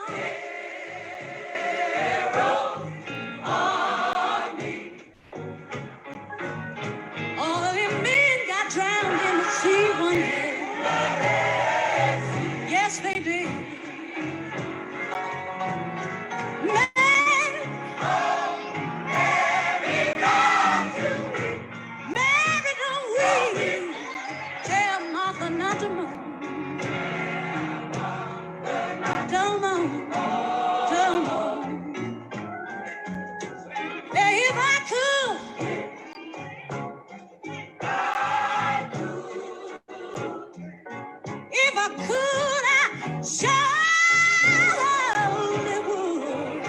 All of them men got drowned in the sea one day. Yes, they did. Mary, don't weep. Tell Martha not to mourn. Don't mourn. Don't mourn. Yeah, if I could, I surely would.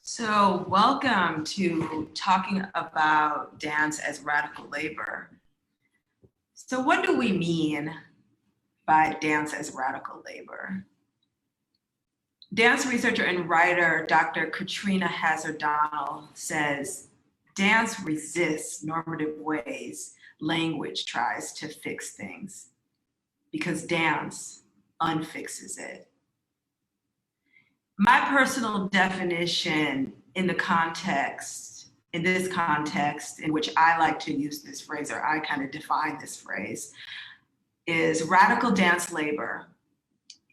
So welcome to talking about dance as radical labor. So what do we mean by dance as radical labor? Dance researcher and writer Dr. Katrina Hazard-Donnell says, dance resists normative ways language tries to fix things because dance unfixes it. My personal definition in this context in which I like to use this phrase, or I kind of define this phrase, is radical dance labor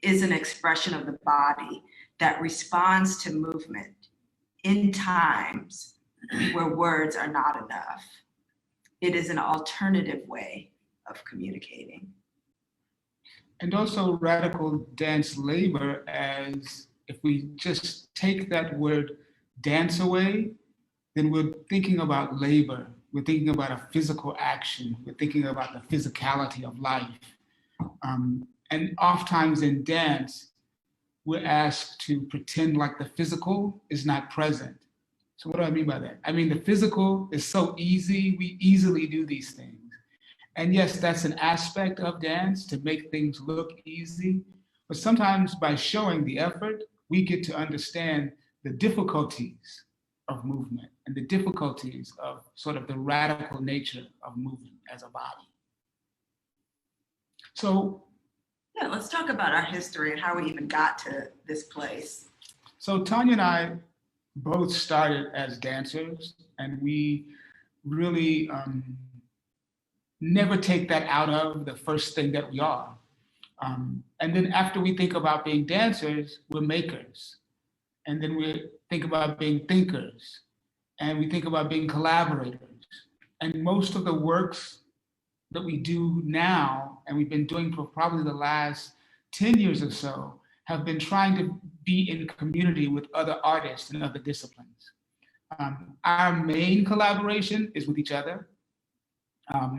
is an expression of the body that responds to movement in times where words are not enough. It is an alternative way of communicating. And also radical dance labor, as if we just take that word dance away, then we're thinking about labor. We're thinking about a physical action. We're thinking about the physicality of life. And oftentimes in dance, we're asked to pretend like the physical is not present. So what do I mean by that? I mean, the physical is so easy. We easily do these things. And yes, that's an aspect of dance, to make things look easy. But sometimes by showing the effort, we get to understand the difficulties of movement and the difficulties of sort of the radical nature of movement as a body. So, yeah, let's talk about our history and how we even got to this place. So Tanya and I both started as dancers, and we really never take that out of the first thing that we are. And then after we think about being dancers, we're makers. And then we think about being thinkers. And we think about being collaborators. And most of the works that we do now, and we've been doing for probably the last 10 years or so, have been trying to be in community with other artists and other disciplines. Our main collaboration is with each other,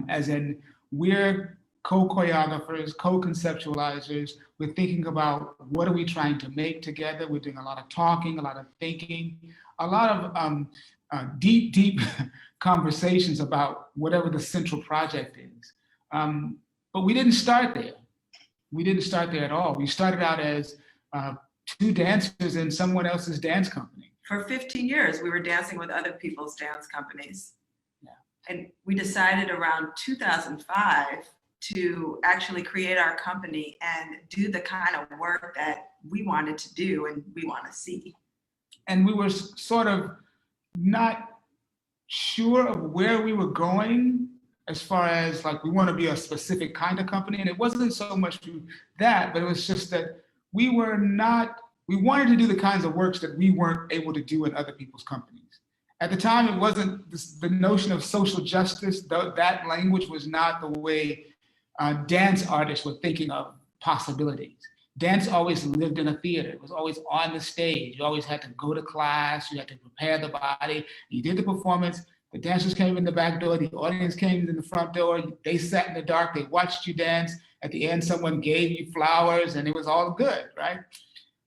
as in we're co-choreographers, co-conceptualizers. We're thinking about what are we trying to make together. We're doing a lot of talking, a lot of thinking, a lot of deep conversations about whatever the central project is. But we didn't start there. We didn't start there at all. We started out as two dancers in someone else's dance company. For 15 years, we were dancing with other people's dance companies. Yeah. And we decided around 2005 to actually create our company and do the kind of work that we wanted to do and we want to see. And we were sort of not sure of where we were going as far as like, we want to be a specific kind of company. And it wasn't so much that, but it was just that we wanted to do the kinds of works that we weren't able to do in other people's companies. At the time, it wasn't the notion of social justice. That language was not the way dance artists were thinking of possibilities. Dance always lived in a theater. It was always on the stage. You always had to go to class. You had to prepare the body. You did the performance. The dancers came in the back door. The audience came in the front door. They sat in the dark. They watched you dance. At the end, someone gave you flowers, and it was all good, right?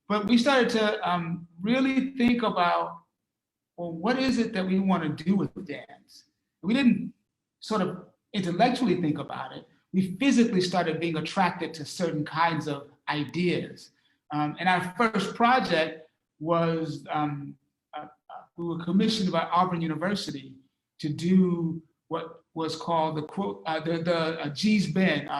But we started to really think about, well, what is it that we want to do with dance? We didn't sort of intellectually think about it. We physically started being attracted to certain kinds of ideas. And our first project was, we were commissioned by Auburn University to do what was called the quote, the G's Bend,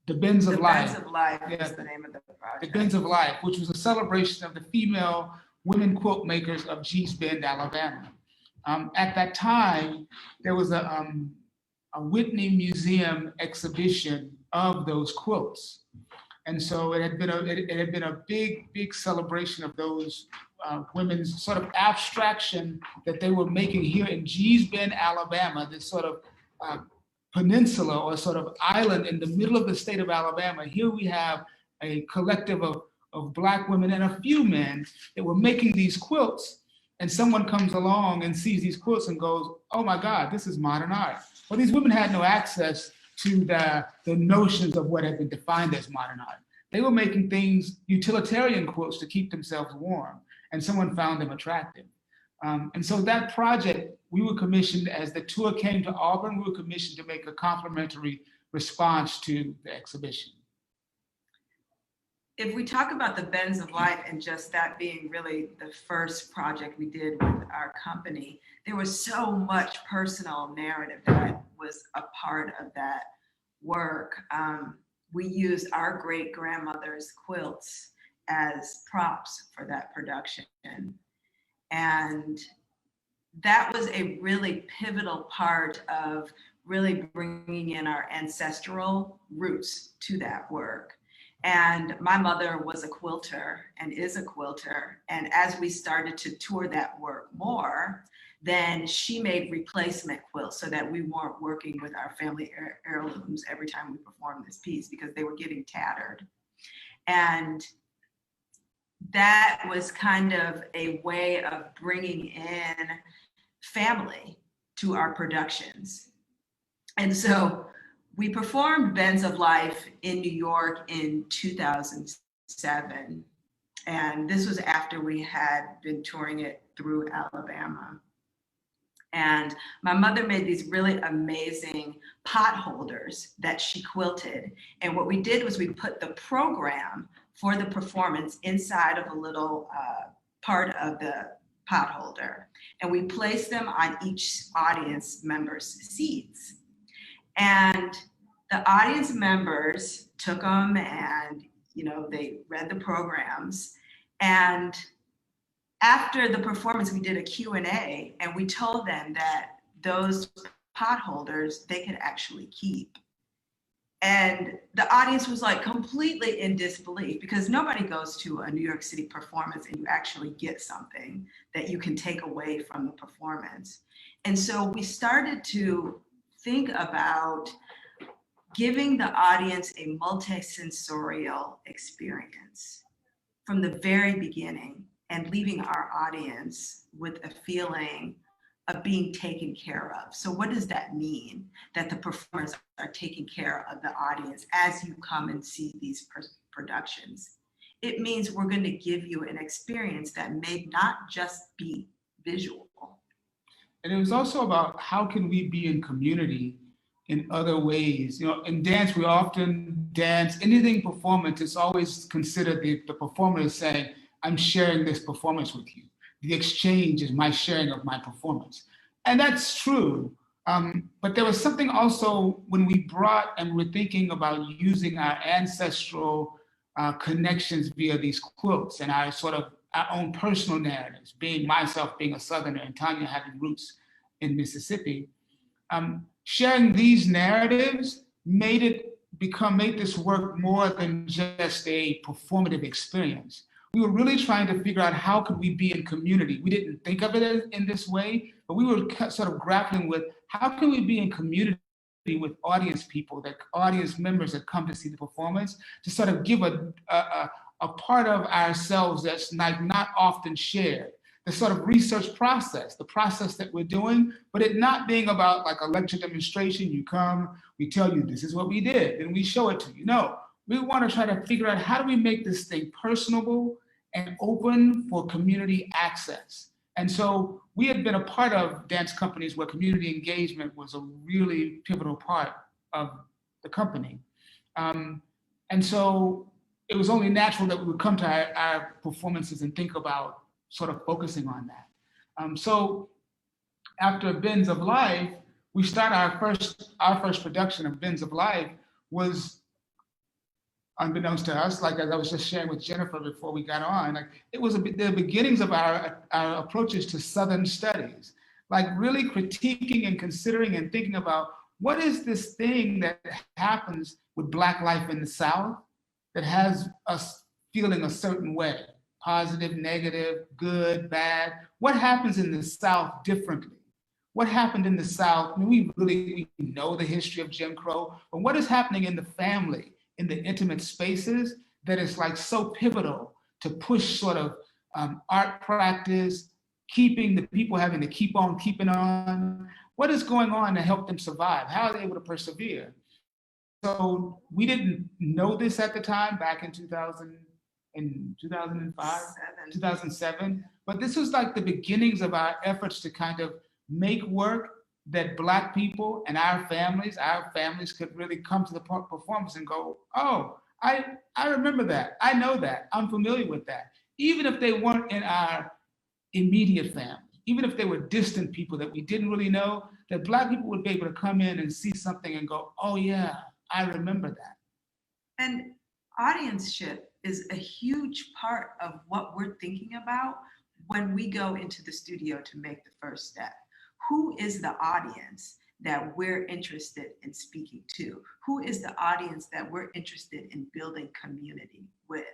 the Bends of The Life. Bends of Life Yeah, is the name of the the project. Bends of Life, which was a celebration of the female women quilt makers of G's Bend, Alabama. At that time, there was a Whitney Museum exhibition of those quilts. And so it had been a big celebration of those women's sort of abstraction that they were making here in Gee's Bend, Alabama, this sort of peninsula or sort of island in the middle of the state of Alabama. Here we have a collective of Black women and a few men that were making these quilts. And someone comes along and sees these quilts and goes, oh my God, this is modern art. Well, these women had no access to the notions of what had been defined as modern art. They were making things, utilitarian quilts to keep themselves warm, and someone found them attractive. And so that project, we were commissioned, as the tour came to Auburn, we were commissioned to make a complimentary response to the exhibition. If we talk about the Bends of Life and just that being really the first project we did with our company, there was so much personal narrative that was a part of that work. We used our great grandmother's quilts as props for that production. And that was a really pivotal part of really bringing in our ancestral roots to that work. And my mother was a quilter and is a quilter. And as we started to tour that work more, then she made replacement quilts so that we weren't working with our family heirlooms every time we performed this piece because they were getting tattered. And that was kind of a way of bringing in family to our productions. And so we performed Bends of Life in New York in 2007. And this was after we had been touring it through Alabama. And my mother made these really amazing pot holders that she quilted. And what we did was we put the program for the performance inside of a little part of the pot holder. And we placed them on each audience member's seats. And the audience members took them and, they read the programs. And after the performance, we did a Q&A, and we told them that those pot holders, they could actually keep. And the audience was like completely in disbelief because nobody goes to a New York City performance and you actually get something that you can take away from the performance. And so we started to think about giving the audience a multisensorial experience from the very beginning and leaving our audience with a feeling of being taken care of. So what does that mean? That the performers are taking care of the audience as you come and see these productions. It means we're going to give you an experience that may not just be visual. And it was also about how can we be in community in other ways. In dance, we often dance, anything performance, it's always considered the performer is saying, I'm sharing this performance with you. The exchange is my sharing of my performance. And that's true. But there was something also when we brought and we're thinking about using our ancestral connections via these quilts and our sort of our own personal narratives, myself being a Southerner and Tanya having roots in Mississippi. Sharing these narratives made this work more than just a performative experience. We were really trying to figure out how could we be in community. We didn't think of it in this way, but we were sort of grappling with how can we be in community with audience members that come to see the performance, to sort of give a part of ourselves that's not often shared. The sort of research process, the process that we're doing, but it not being about like a lecture demonstration. You come, we tell you this is what we did, and we show it to you. No, we want to try to figure out how do we make this thing personable and open for community access. And so we had been a part of dance companies where community engagement was a really pivotal part of the company. And so it was only natural that we would come to our performances and think about sort of focusing on that. So after Bends of Life, we started our first production of Bins of Life was unbeknownst to us, like as I was just sharing with Jennifer before we got on, like it was the beginnings of our approaches to Southern studies, like really critiquing and considering and thinking about what is this thing that happens with Black life in the South that has us feeling a certain way, positive, negative, good, bad. What happens in the South differently? What happened in the South? I mean, we know the history of Jim Crow, but what is happening in the family, in the intimate spaces that is like so pivotal to push sort of art practice, keeping the people having to keep on keeping on. What is going on to help them survive? How are they able to persevere? So we didn't know this at the time, back in 2005, 2007, but this was like the beginnings of our efforts to kind of make work that Black people and our families could really come to the performance and go, oh, I remember that. I know that. I'm familiar with that. Even if they weren't in our immediate family, even if they were distant people that we didn't really know, that Black people would be able to come in and see something and go, oh yeah, I remember that. And audienceship is a huge part of what we're thinking about when we go into the studio to make the first step. Who is the audience that we're interested in speaking to? Who is the audience that we're interested in building community with?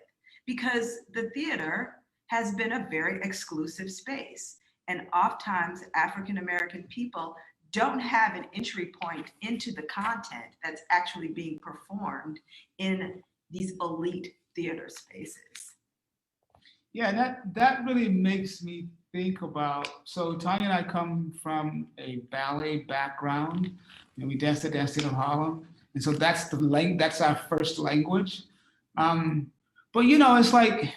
Because the theater has been a very exclusive space. And oftentimes African American people don't have an entry point into the content that's actually being performed in these elite theater spaces. Yeah, that really makes me think about, so Tanya and I come from a ballet background, and we danced at Dance Theater of Harlem, and so that's our first language. But it's like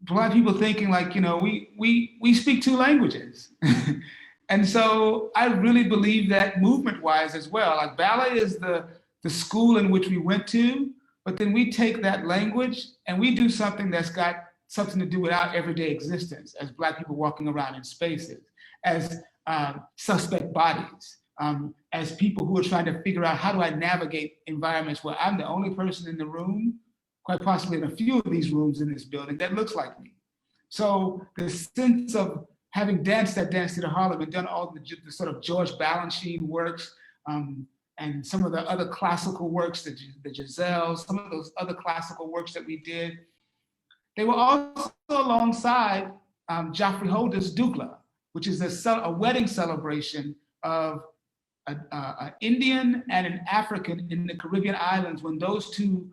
Black people thinking like, we speak two languages. And so I really believe that movement-wise as well. Like ballet is the school in which we went to, but then we take that language and we do something that's got something to do with our everyday existence as Black people walking around in spaces, as suspect bodies, as people who are trying to figure out how do I navigate environments where I'm the only person in the room, quite possibly in a few of these rooms in this building, that looks like me. So the sense of having danced at Dance Theater Harlem and done all the sort of George Balanchine works, and some of the other classical works, the Giselles, some of those other classical works that we did, they were also alongside Joffrey Holder's Dougla, which is a wedding celebration of an Indian and an African in the Caribbean islands. When those two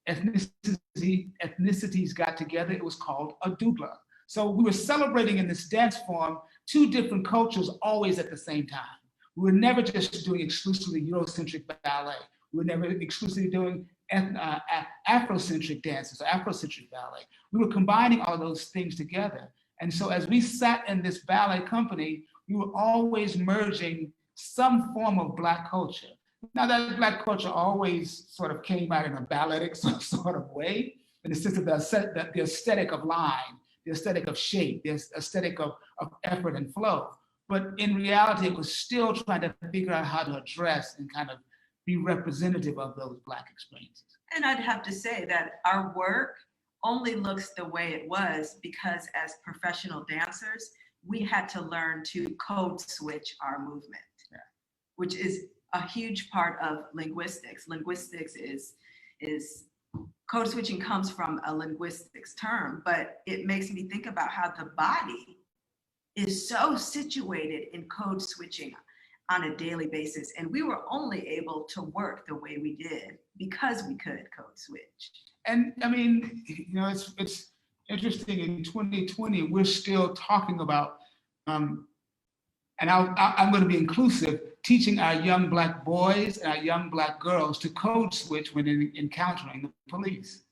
ethnicities got together, it was called a Dougla. So we were celebrating in this dance form two different cultures always at the same time. We were never just doing exclusively Eurocentric ballet. We were never exclusively doing Afrocentric dances or Afrocentric ballet. We were combining all those things together. And so as we sat in this ballet company, we were always merging some form of Black culture. Now that Black culture always sort of came out in a balletic sort of way, in the sense of the aesthetic of line, the aesthetic of shape, the aesthetic of effort and flow. But in reality, it was still trying to figure out how to address and kind of be representative of those Black experiences. And I'd have to say that our work only looks the way it was because as professional dancers, we had to learn to code switch our movement, which is a huge part of linguistics. Linguistics is code switching comes from a linguistics term, but it makes me think about how the body is so situated in code switching on a daily basis. And we were only able to work the way we did because we could code switch. And I mean, it's interesting, in 2020, we're still talking about, and I'm going to be inclusive, teaching our young Black boys and our young Black girls to code switch when encountering the police.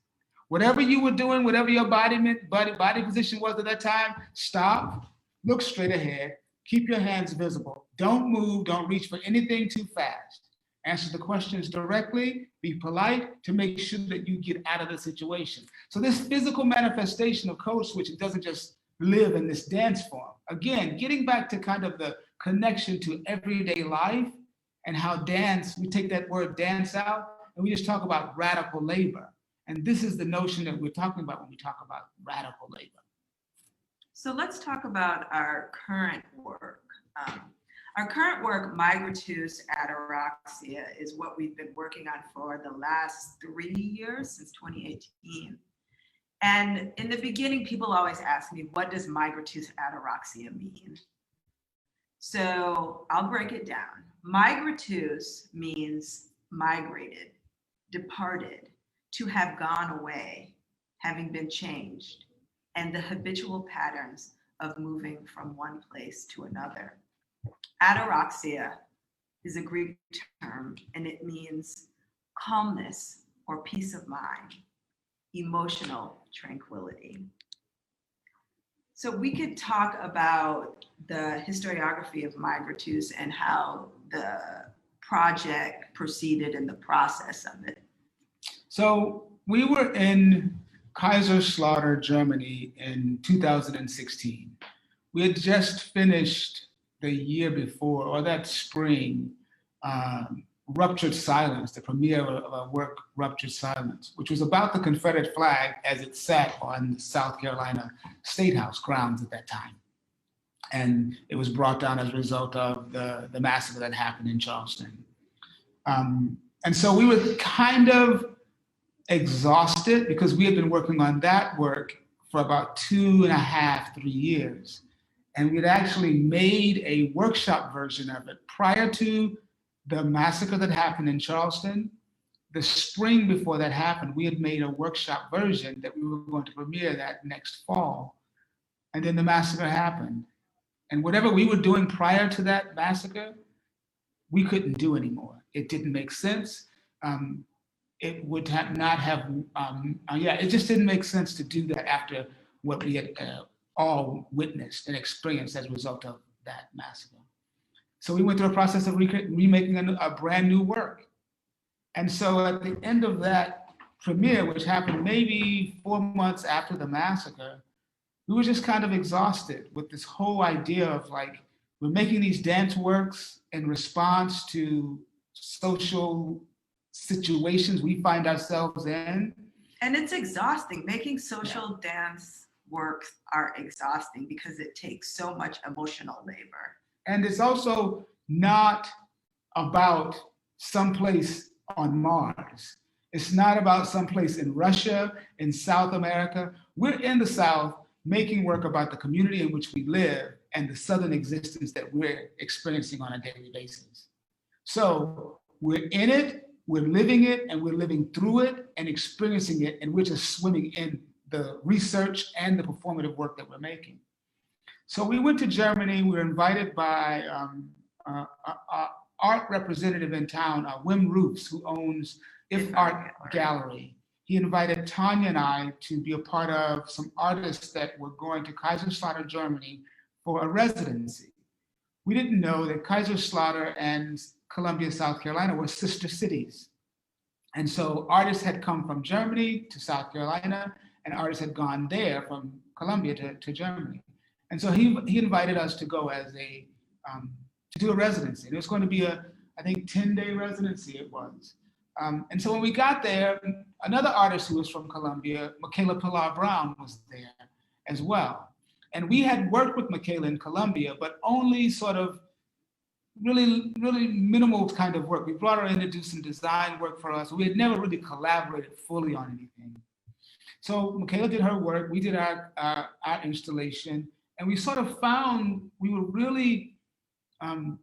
Whatever you were doing, whatever your body position was at that time, stop, look straight ahead, keep your hands visible. Don't move, don't reach for anything too fast. Answer the questions directly, be polite to make sure that you get out of the situation. So this physical manifestation of code switching doesn't just live in this dance form. Again, getting back to kind of the connection to everyday life and how dance, we take that word dance out and we just talk about radical labor. And this is the notion that we're talking about when we talk about radical labor. So let's talk about our current work. Our current work, Migratus Ataraxia, is what we've been working on for the last 3 years, since 2018. And in the beginning, people always ask me, what does Migratus Ataraxia mean? So I'll break it down. Migratus means migrated, departed, to have gone away, having been changed, and the habitual patterns of moving from one place to another. Ataraxia is a Greek term, and it means calmness or peace of mind, emotional tranquility. So we could talk about the historiography of Migratus and how the project proceeded in the process of it. So we were in Kaiserslautern, Germany in 2016. We had just finished the year before, or that spring, Ruptured Silence, the premiere of our work, Ruptured Silence, which was about the Confederate flag as it sat on South Carolina State House grounds at that time. And it was brought down as a result of the massacre that happened in Charleston. And so we were kind of exhausted because we had been working on that work for about 2.5, 3 years. And we had actually made a workshop version of it prior to the massacre that happened in Charleston. The spring before that happened, we had made a workshop version that we were going to premiere that next fall. And then the massacre happened. And whatever we were doing prior to that massacre, we couldn't do anymore. It didn't make sense. It would it just didn't make sense to do that after what we had all witnessed and experienced as a result of that massacre. So we went through a process of remaking a brand new work. And so at the end of that premiere, which happened maybe 4 months after the massacre, we were just kind of exhausted with this whole idea of like, we're making these dance works in response to social situations we find ourselves in. And it's exhausting. Making social dance works are exhausting because it takes so much emotional labor. And it's also not about someplace on Mars. It's not about someplace in Russia, in South America. We're in the South making work about the community in which we live and the Southern existence that we're experiencing on a daily basis. So we're in it, we're living it, and we're living through it and experiencing it, and we're just swimming in the research and the performative work that we're making. So we went to Germany. We were invited by an art representative in town, Wim Roofs, who owns If Art Gallery. He invited Tanya and I to be a part of some artists that were going to Kaiserslautern, Germany for a residency. We didn't know that Kaiserslautern and Columbia, South Carolina were sister cities. And so artists had come from Germany to South Carolina, and artists had gone there from Columbia to Germany. And so he invited us to go as to do a residency. And it was going to be I think 10-day residency it was. And so when we got there, another artist who was from Columbia, Michaela Pilar Brown, was there as well. And we had worked with Michaela in Columbia, but only sort of really, really minimal kind of work. We brought her in to do some design work for us. We had never really collaborated fully on anything. So Michaela did her work, we did our installation, and we sort of found we were really,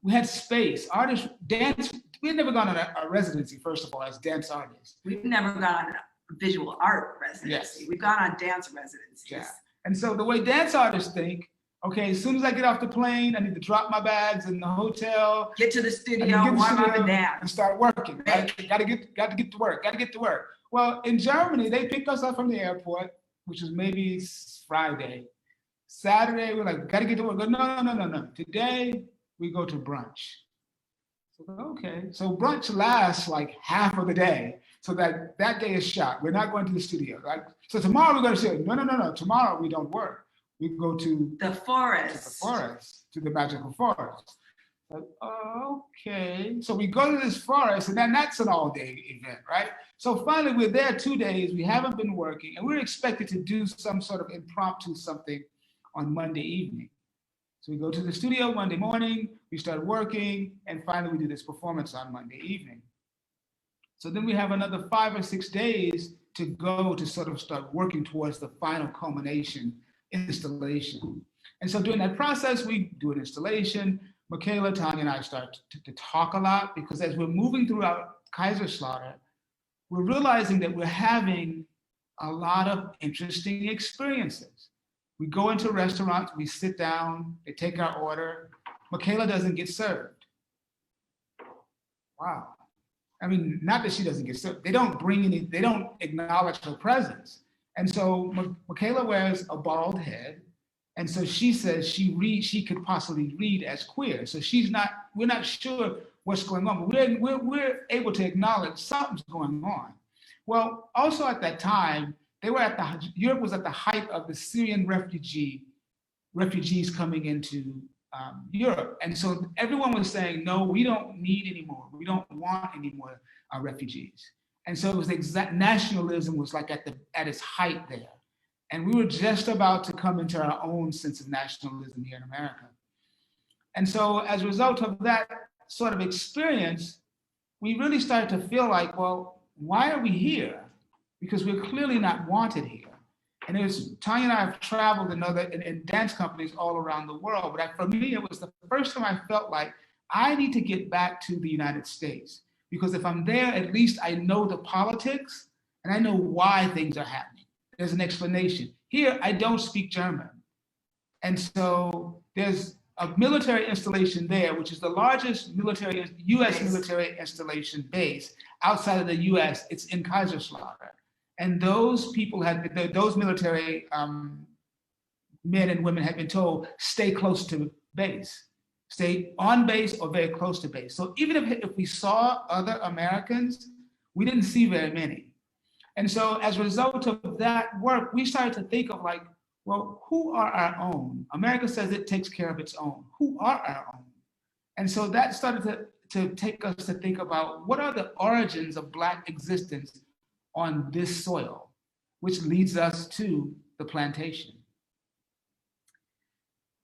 we had space. Artists, dance, we had never gone on a residency, first of all, as dance artists. We've never gone on a visual art residency. Yes. We've gone on dance residencies. Yeah. And so the way dance artists think, okay, as soon as I get off the plane, I need to drop my bags in the hotel. Get to the studio, warm up and dance. And start working. Got to get to work. Well, in Germany, they picked us up from the airport, which was maybe Friday. Saturday, we're like, got to get to work. No. Today, we go to brunch. So, okay. So brunch lasts like half of the day. So that day is shot. We're not going to the studio. Like, so tomorrow we're going to say, no. Tomorrow we don't work. We go to the forest. To the magical forest. Like, oh, okay. So we go to this forest, and then that's an all-day event, right? So finally, we're there 2 days. We haven't been working, and we're expected to do some sort of impromptu something on Monday evening. So we go to the studio Monday morning, we start working, and finally we do this performance on Monday evening. So then we have another 5 or 6 days to go to sort of start working towards the final culmination installation. And so during that process, we do an installation. Michaela, Tanya, and I start to talk a lot because as we're moving throughout Kaiserslautern, we're realizing that we're having a lot of interesting experiences. We go into restaurants, we sit down, they take our order. Michaela doesn't get served. Wow. I mean, not that she doesn't get served. They don't bring any, they don't acknowledge her presence. And so Michaela wears a bald head. And so she says she could possibly read as queer. So we're not sure what's going on, but we're able to acknowledge something's going on. Well, also at that time, Europe was at the height of the Syrian refugees coming into Europe. And so everyone was saying, no, we don't need any more. We don't want any more refugees. And so it was nationalism was like at its height there. And we were just about to come into our own sense of nationalism here in America. And so as a result of that sort of experience, we really started to feel like, well, why are we here? Because we're clearly not wanted here. And Tanya and I have traveled in dance companies all around the world, but for me, it was the first time I felt like I need to get back to the United States. Because if I'm there, at least I know the politics and I know why things are happening. There's an explanation. Here, I don't speak German. And so there's a military installation there, which is the largest US military installation base outside of the US. It's in Kaiserslautern. And those people those military men and women had been told, stay close to base, stay on base or very close to base. So even if we saw other Americans, we didn't see very many. And so as a result of that work, we started to think of like, well, who are our own? America says it takes care of its own. Who are our own? And so that started to take us to think about what are the origins of Black existence on this soil, which leads us to the plantation.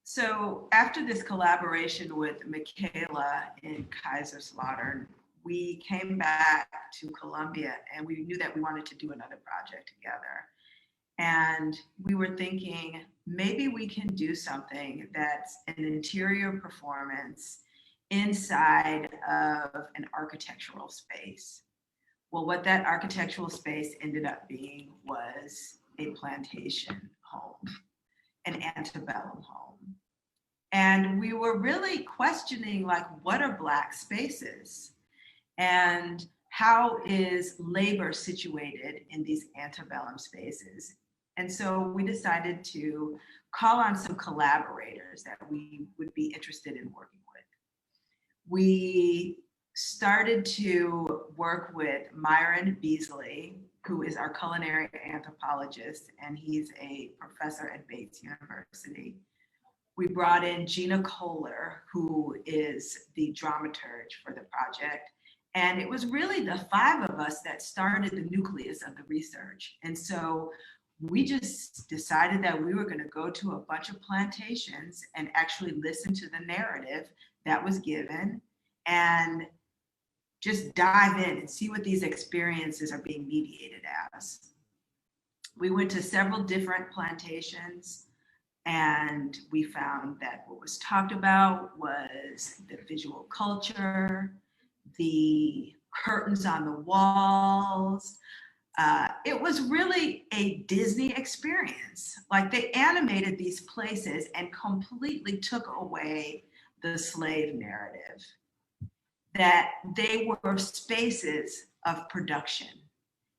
So after this collaboration with Michaela in Kaiserslautern, we came back to Colombia and we knew that we wanted to do another project together. And we were thinking, maybe we can do something that's an interior performance inside of an architectural space. Well, what that architectural space ended up being was a plantation home, an antebellum home. And we were really questioning, like, what are Black spaces? And how is labor situated in these antebellum spaces? And so we decided to call on some collaborators that we would be interested in working with. We started to work with Myron Beasley, who is our culinary anthropologist, and he's a professor at Bates University. We brought in Gina Kohler, who is the dramaturge for the project. And it was really the five of us that started the nucleus of the research. And so we just decided that we were going to go to a bunch of plantations and actually listen to the narrative that was given and just dive in and see what these experiences are being mediated as. We went to several different plantations and we found that what was talked about was the visual culture, the curtains on the walls. It was really a Disney experience. Like, they animated these places and completely took away the slave narrative, that they were spaces of production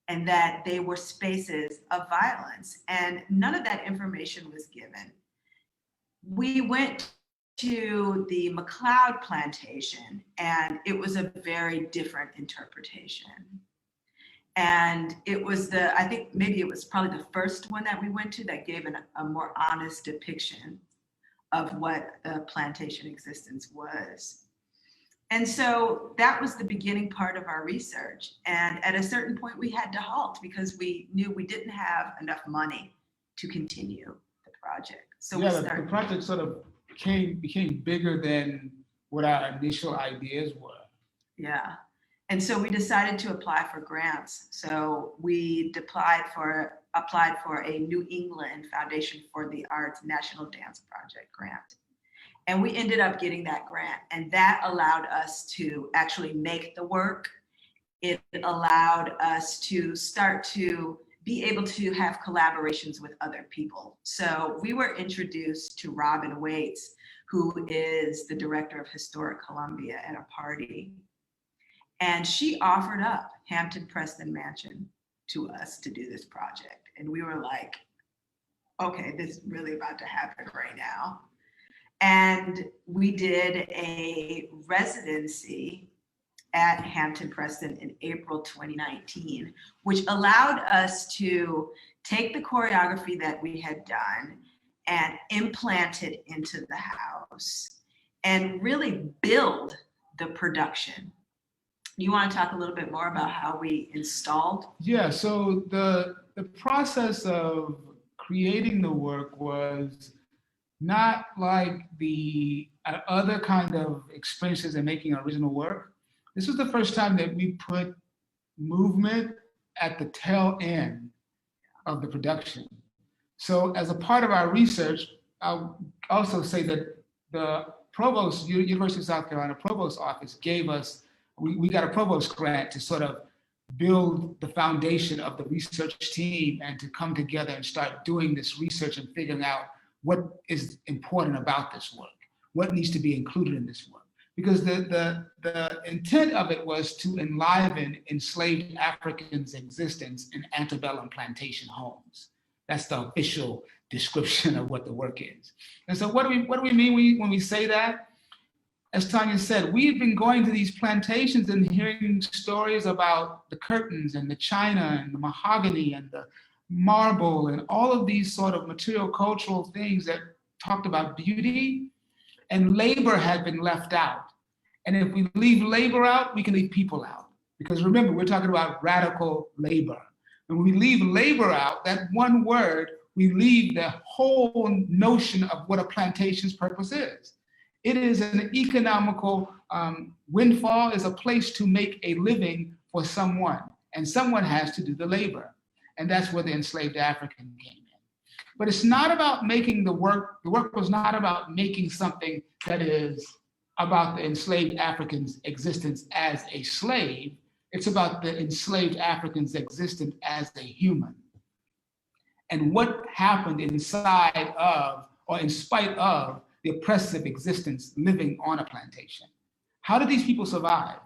and that they were spaces of violence. And none of that information was given. We went to the McLeod plantation and it was a very different interpretation. And it was I think maybe it was probably the first one that we went to that gave a more honest depiction of what the plantation existence was. And so that was the beginning part of our research. And at a certain point, we had to halt because we knew we didn't have enough money to continue the project. So Yeah, we the started. project sort of became bigger than what our initial ideas were. Yeah. And so we decided to apply for grants. So we applied for a New England Foundation for the Arts National Dance Project grant. And we ended up getting that grant, and that allowed us to actually make the work. It allowed us to start to be able to have collaborations with other people. So we were introduced to Robin Waits, who is the director of Historic Columbia, at a party. And she offered up Hampton Preston Mansion to us to do this project. And we were like, okay, this is really about to happen right now. And we did a residency at Hampton Preston in April 2019, which allowed us to take the choreography that we had done and implant it into the house and really build the production. You want to talk a little bit more about how we installed? Yeah, so the process of creating the work was not like the other kind of experiences in making original work. This was the first time that we put movement at the tail end of the production. So as a part of our research, I'll also say that the provost, University of South Carolina provost office gave us, we got a provost grant to sort of build the foundation of the research team and to come together and start doing this research and figuring out what is important about this work, what needs to be included in this work. Because the intent of it was to enliven enslaved Africans' existence in antebellum plantation homes. That's the official description of what the work is. And so what do we mean when we say that? As Tanya said, we've been going to these plantations and hearing stories about the curtains and the china and the mahogany and the marble and all of these sort of material cultural things that talked about beauty, and labor had been left out. And if we leave labor out, we can leave people out. Because remember, we're talking about radical labor. And when we leave labor out, that one word, we leave the whole notion of what a plantation's purpose is. It is an economical windfall, is a place to make a living for someone, and someone has to do the labor. And that's where the enslaved African came in. But it's not about making the work was not about making something that is about the enslaved African's existence as a slave. It's about the enslaved African's existence as a human. And what happened inside of, or in spite of, the oppressive existence living on a plantation. How did these people survive?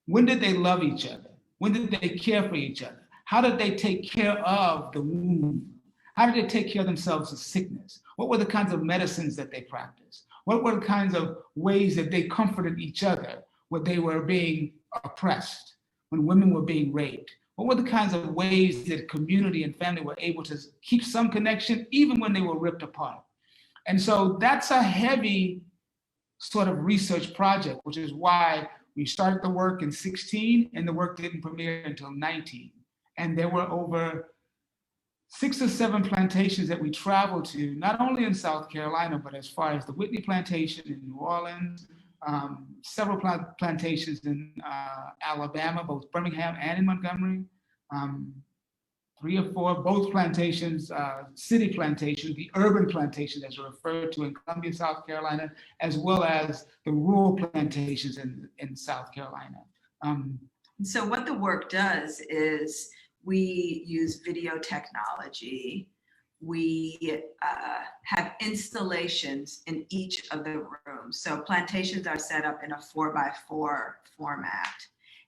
When did they love each other? When did they care for each other? How did they take care of the womb? How did they take care of themselves of sickness? What were the kinds of medicines that they practiced? What were the kinds of ways that they comforted each other when they were being oppressed, when women were being raped? What were the kinds of ways that community and family were able to keep some connection even when they were ripped apart? And so that's a heavy sort of research project, which is why we started the work in 16 and the work didn't premiere until 19. And there were over 6 or 7 plantations that we traveled to, not only in South Carolina, but as far as the Whitney Plantation in New Orleans, several plantations in Alabama, both Birmingham and in Montgomery, 3 or 4, both plantations, city plantations, the urban plantations as referred to in Columbia, South Carolina, as well as the rural plantations in South Carolina. So what the work does is we use video technology. We have installations in each of the rooms. So plantations are set up in a 4x4 format.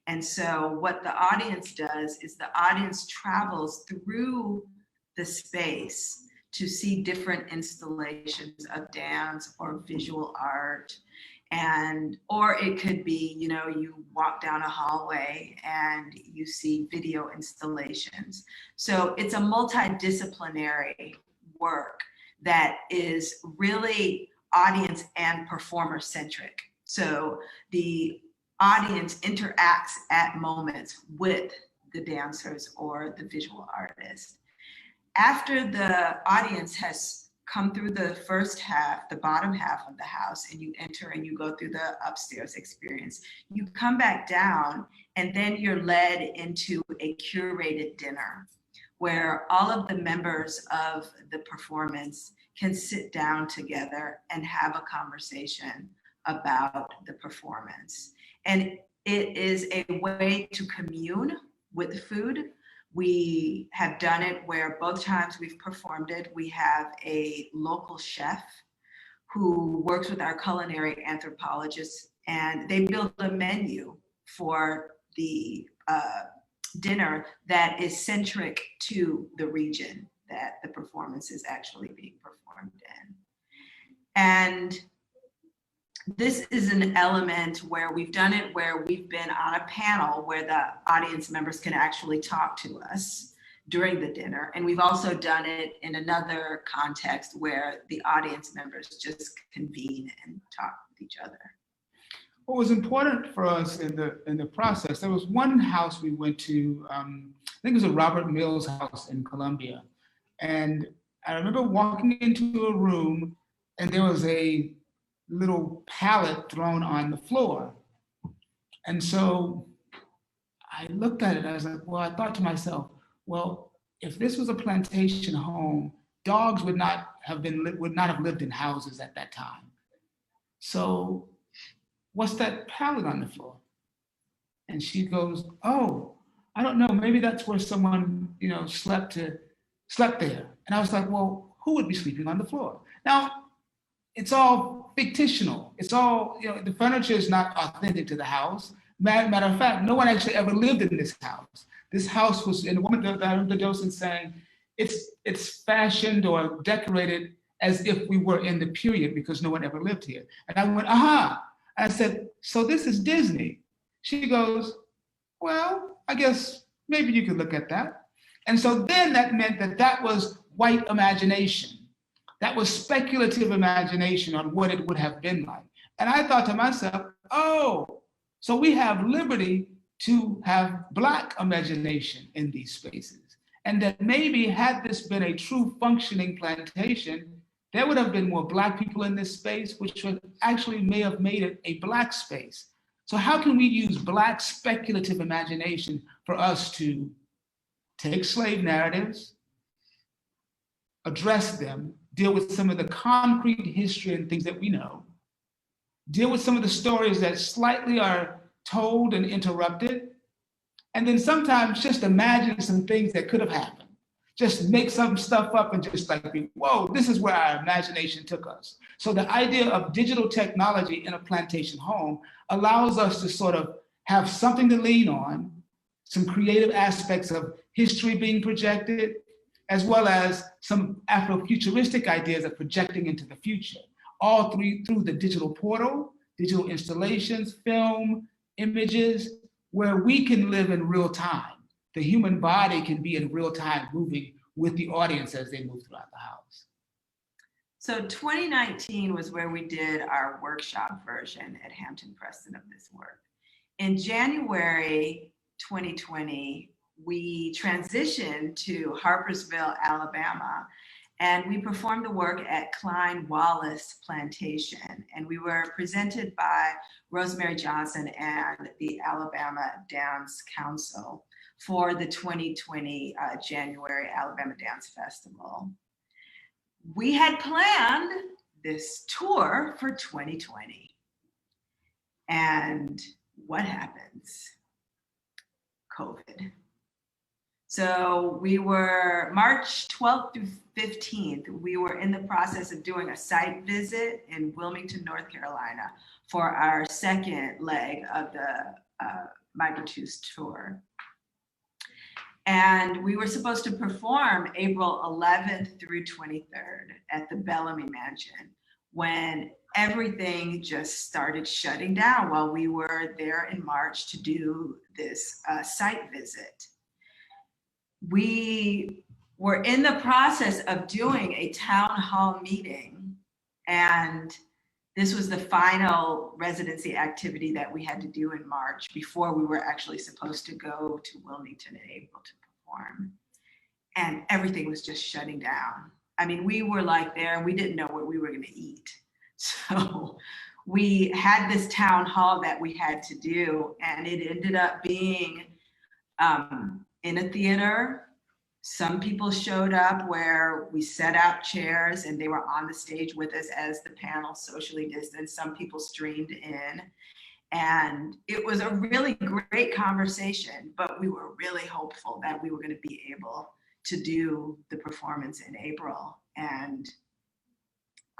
And so what the audience does is the audience travels through the space to see different installations of dance or visual art. And, or it could be, you know, you walk down a hallway and you see video installations. So it's a multidisciplinary work that is really audience and performer centric. So the audience interacts at moments with the dancers or the visual artist. After the audience has come through the first half, the bottom half of the house, and you enter and you go through the upstairs experience, you come back down and then you're led into a curated dinner where all of the members of the performance can sit down together and have a conversation about the performance. And it is a way to commune with food. We have done it where both times we've performed it, we have a local chef who works with our culinary anthropologists, and they build a menu for the dinner that is centric to the region that the performance is actually being performed in. And this is an element where we've done it, where we've been on a panel where the audience members can actually talk to us during the dinner. And we've also done it in another context where the audience members just convene and talk with each other. What was important for us in the process, there was one house we went to, I think it was a Robert Mills house in Columbia. And I remember walking into a room and there was a little pallet thrown on the floor. And so I looked at it, I was like, well, I thought to myself, well, if this was a plantation home, dogs would not have lived in houses at that time. So what's that pallet on the floor? And she goes, oh, I don't know, maybe that's where someone, slept there. And I was like, well, who would be sleeping on the floor? Now, it's all fictional. It's all, the furniture is not authentic to the house. Matter of fact, no one actually ever lived in this house. This house was, and the woman, the docent saying, it's fashioned or decorated as if we were in the period because no one ever lived here. And I went, aha. I said, so this is Disney. She goes, well, I guess maybe you could look at that. And so then that meant that was white imagination. That was speculative imagination on what it would have been like. And I thought to myself, oh, so we have liberty to have Black imagination in these spaces. And that maybe had this been a true functioning plantation, there would have been more Black people in this space, which would actually may have made it a Black space. So how can we use Black speculative imagination for us to take slave narratives, address them, deal with some of the concrete history and things that we know, deal with some of the stories that slightly are told and interrupted, and then sometimes just imagine some things that could have happened. Just make some stuff up and just like be, whoa, this is where our imagination took us. So the idea of digital technology in a plantation home allows us to sort of have something to lean on, some creative aspects of history being projected, as well as some Afrofuturistic ideas of projecting into the future, all through the digital portal, digital installations, film, images, where we can live in real time. The human body can be in real time moving with the audience as they move throughout the house. So 2019 was where we did our workshop version at Hampton Preston of this work. In January 2020, we transitioned to Harpersville, Alabama, and we performed the work at Klein Wallace Plantation. And we were presented by Rosemary Johnson and the Alabama Dance Council for the 2020 January Alabama Dance Festival. We had planned this tour for 2020. And what happens? COVID. So we were March 12th through 15th, we were in the process of doing a site visit in Wilmington, North Carolina for our second leg of the Migratus tour. And we were supposed to perform April 11th through 23rd at the Bellamy Mansion when everything just started shutting down while we were there in March to do this site visit. We were in the process of doing a town hall meeting, and This was the final residency activity that we had to do in March before we were actually supposed to go to Wilmington in April to perform. And everything was just shutting down. I mean, we were like there and we didn't know what we were going to eat. So we had this town hall that we had to do, and it ended up being in a theater. Some people showed up where we set out chairs and they were on the stage with us as the panel socially distanced. Some people streamed in, and it was a really great conversation, but we were really hopeful that we were going to be able to do the performance in April, and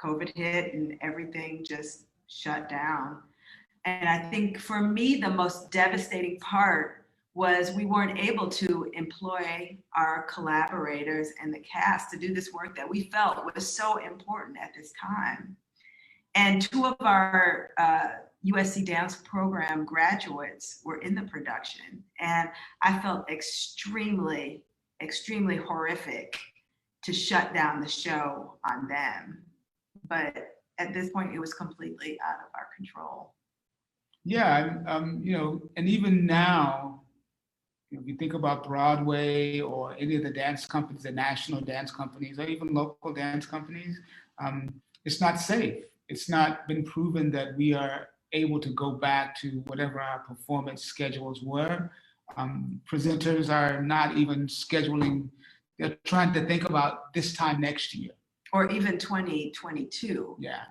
COVID hit and everything just shut down. And I think for me, the most devastating part was we weren't able to employ our collaborators and the cast to do this work that we felt was so important at this time. And two of our USC dance program graduates were in the production, and I felt extremely horrific to shut down the show on them. But at this point, it was completely out of our control. Yeah, and even now, if you think about Broadway or any of the dance companies, the national dance companies, or even local dance companies, it's not safe. It's not been proven that we are able to go back to whatever our performance schedules were. Presenters are not even scheduling, they're trying to think about this time next year. Or even 2022. Yeah.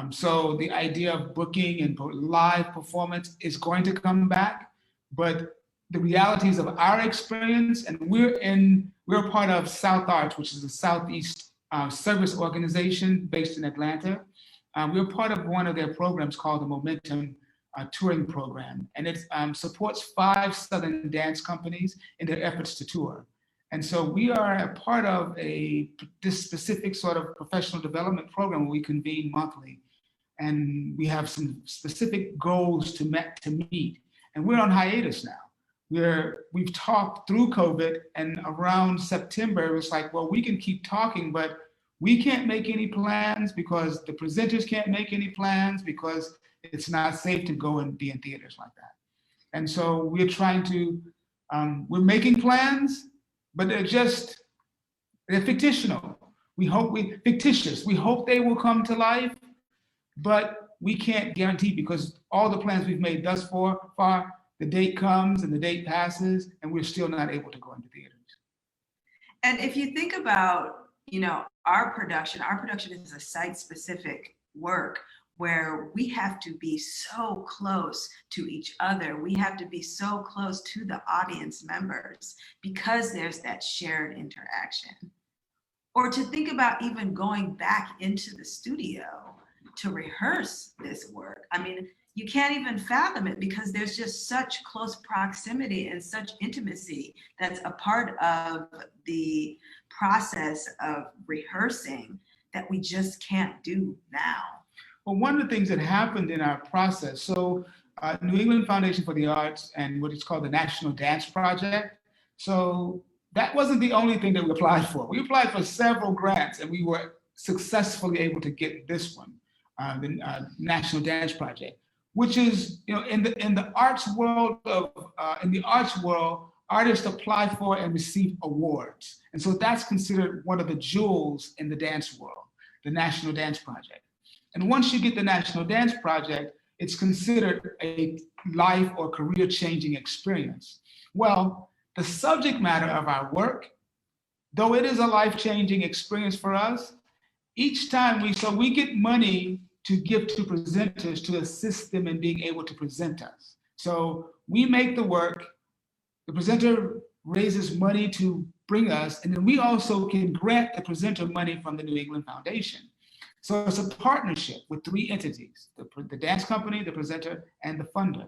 So the idea of booking and live performance is going to come back, but the realities of our experience, and we're part of South Arts, which is a Southeast service organization based in Atlanta. We're part of one of their programs called the Momentum Touring Program, and it supports 5 Southern dance companies in their efforts to tour. And so we are a part of this specific sort of professional development program where we convene monthly, and we have some specific goals to meet. And we're on hiatus now. We've talked through COVID, and around September, it was like, well, we can keep talking, but we can't make any plans because the presenters can't make any plans because it's not safe to go and be in theaters like that. And so we're trying to, we're making plans, but they're fictional. Fictitious. We hope they will come to life, but we can't guarantee because all the plans we've made thus far, the date comes and the date passes, and we're still not able to go into theaters. And if you think about, our production is a site-specific work where we have to be so close to each other. We have to be so close to the audience members because there's that shared interaction. Or to think about even going back into the studio to rehearse this work. I mean, you can't even fathom it because there's just such close proximity and such intimacy that's a part of the process of rehearsing that we just can't do now. Well, one of the things that happened in our process, so New England Foundation for the Arts and what is called the National Dance Project, so that wasn't the only thing that we applied for. We applied for several grants and we were successfully able to get this one, the National Dance Project, which is, in the arts world artists apply for and receive awards. And so that's considered one of the jewels in the dance world, the National Dance Project. And once you get the National Dance Project, it's considered a life or career-changing experience. Well, the subject matter of our work, though it is a life-changing experience for us, each time we get money to give to presenters to assist them in being able to present us. So we make the work, the presenter raises money to bring us, and then we also can grant the presenter money from the New England Foundation. So it's a partnership with 3 entities, the dance company, the presenter, and the funder.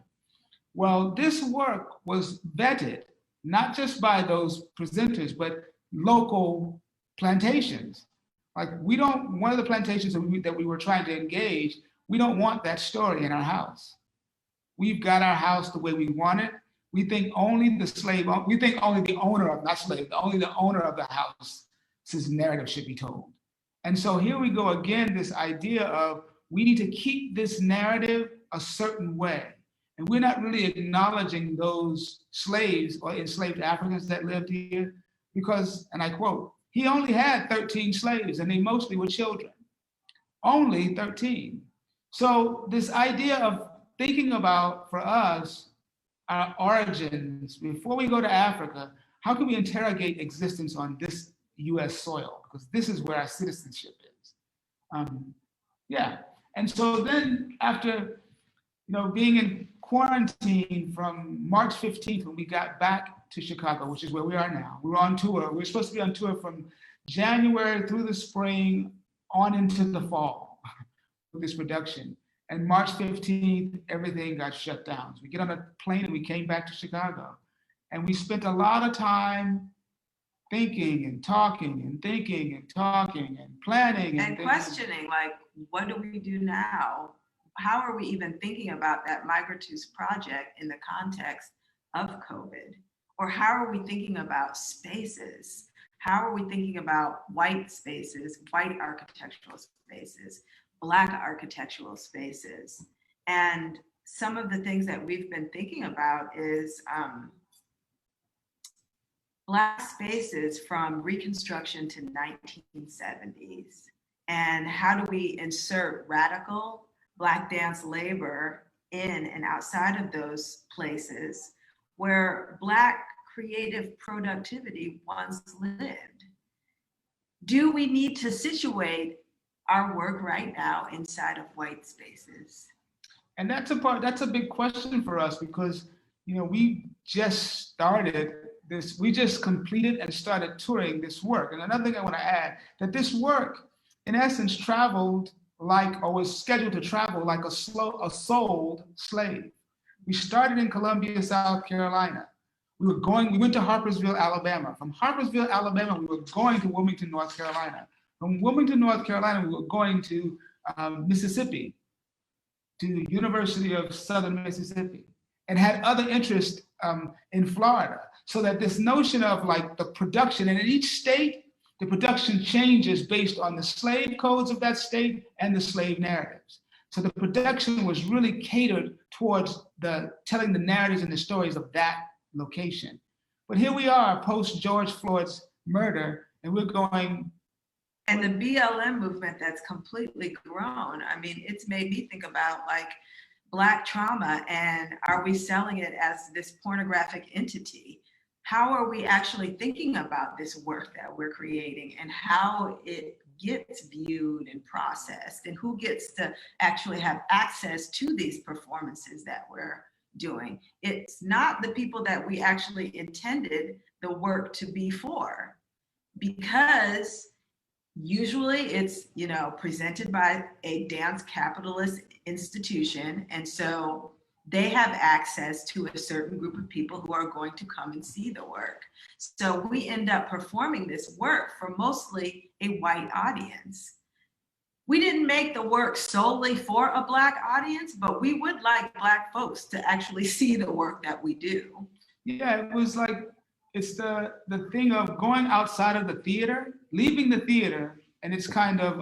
Well, this work was vetted, not just by those presenters, but local plantations. Like one of the plantations that we were trying to engage, we don't want that story in our house. We've got our house the way we want it. We think only the owner of the house's narrative should be told. And so here we go again, this idea of we need to keep this narrative a certain way. And we're not really acknowledging those slaves or enslaved Africans that lived here because, and I quote, he only had 13 slaves and they mostly were children. Only 13. So this idea of thinking about, for us, our origins, before we go to Africa, how can we interrogate existence on this US soil? Because this is where our citizenship is. Yeah. And so then after, being in quarantine from March 15th, when we got back to Chicago, which is where we are now, we were on tour. We were supposed to be on tour from January through the spring on into the fall with this production. And March 15th, everything got shut down. So we get on a plane and we came back to Chicago. And we spent a lot of time thinking and talking and thinking and talking and planning and questioning, like, what do we do now? How are we even thinking about that Migratoos project in the context of COVID? Or how are we thinking about spaces? How are we thinking about white spaces, white architectural spaces, Black architectural spaces? And some of the things that we've been thinking about is Black spaces from Reconstruction to 1970s. And how do we insert radical Black dance labor in and outside of those places where Black creative productivity once lived? Do we need to situate our work right now inside of white spaces? And that's a big question for us because, we just started this, we just completed and started touring this work. And another thing I want to add, that this work, in essence, traveled like, or was scheduled to travel like a sold slave. We started in Columbia, South Carolina. We went to Harpersville, Alabama. From Harpersville, Alabama, we were going to Wilmington, North Carolina. From Wilmington, North Carolina, we were going to Mississippi, to University of Southern Mississippi, and had other interests in Florida. So that this notion of like the production, and in each state, the production changes based on the slave codes of that state and the slave narratives. So the production was really catered towards telling the narratives and the stories of that location. But here we are, post George Floyd's murder, and we're going. And the BLM movement that's completely grown. I mean, it's made me think about like Black trauma, and are we selling it as this pornographic entity? How are we actually thinking about this work that we're creating and how it gets viewed and processed, and who gets to actually have access to these performances that we're doing? It's not the people that we actually intended the work to be for, because usually it's, presented by a dance capitalist institution. And so they have access to a certain group of people who are going to come and see the work. So we end up performing this work for mostly a white audience. We didn't make the work solely for a Black audience, but we would like Black folks to actually see the work that we do. Yeah, it was like, it's the thing of going outside of the theater, leaving the theater, and it's kind of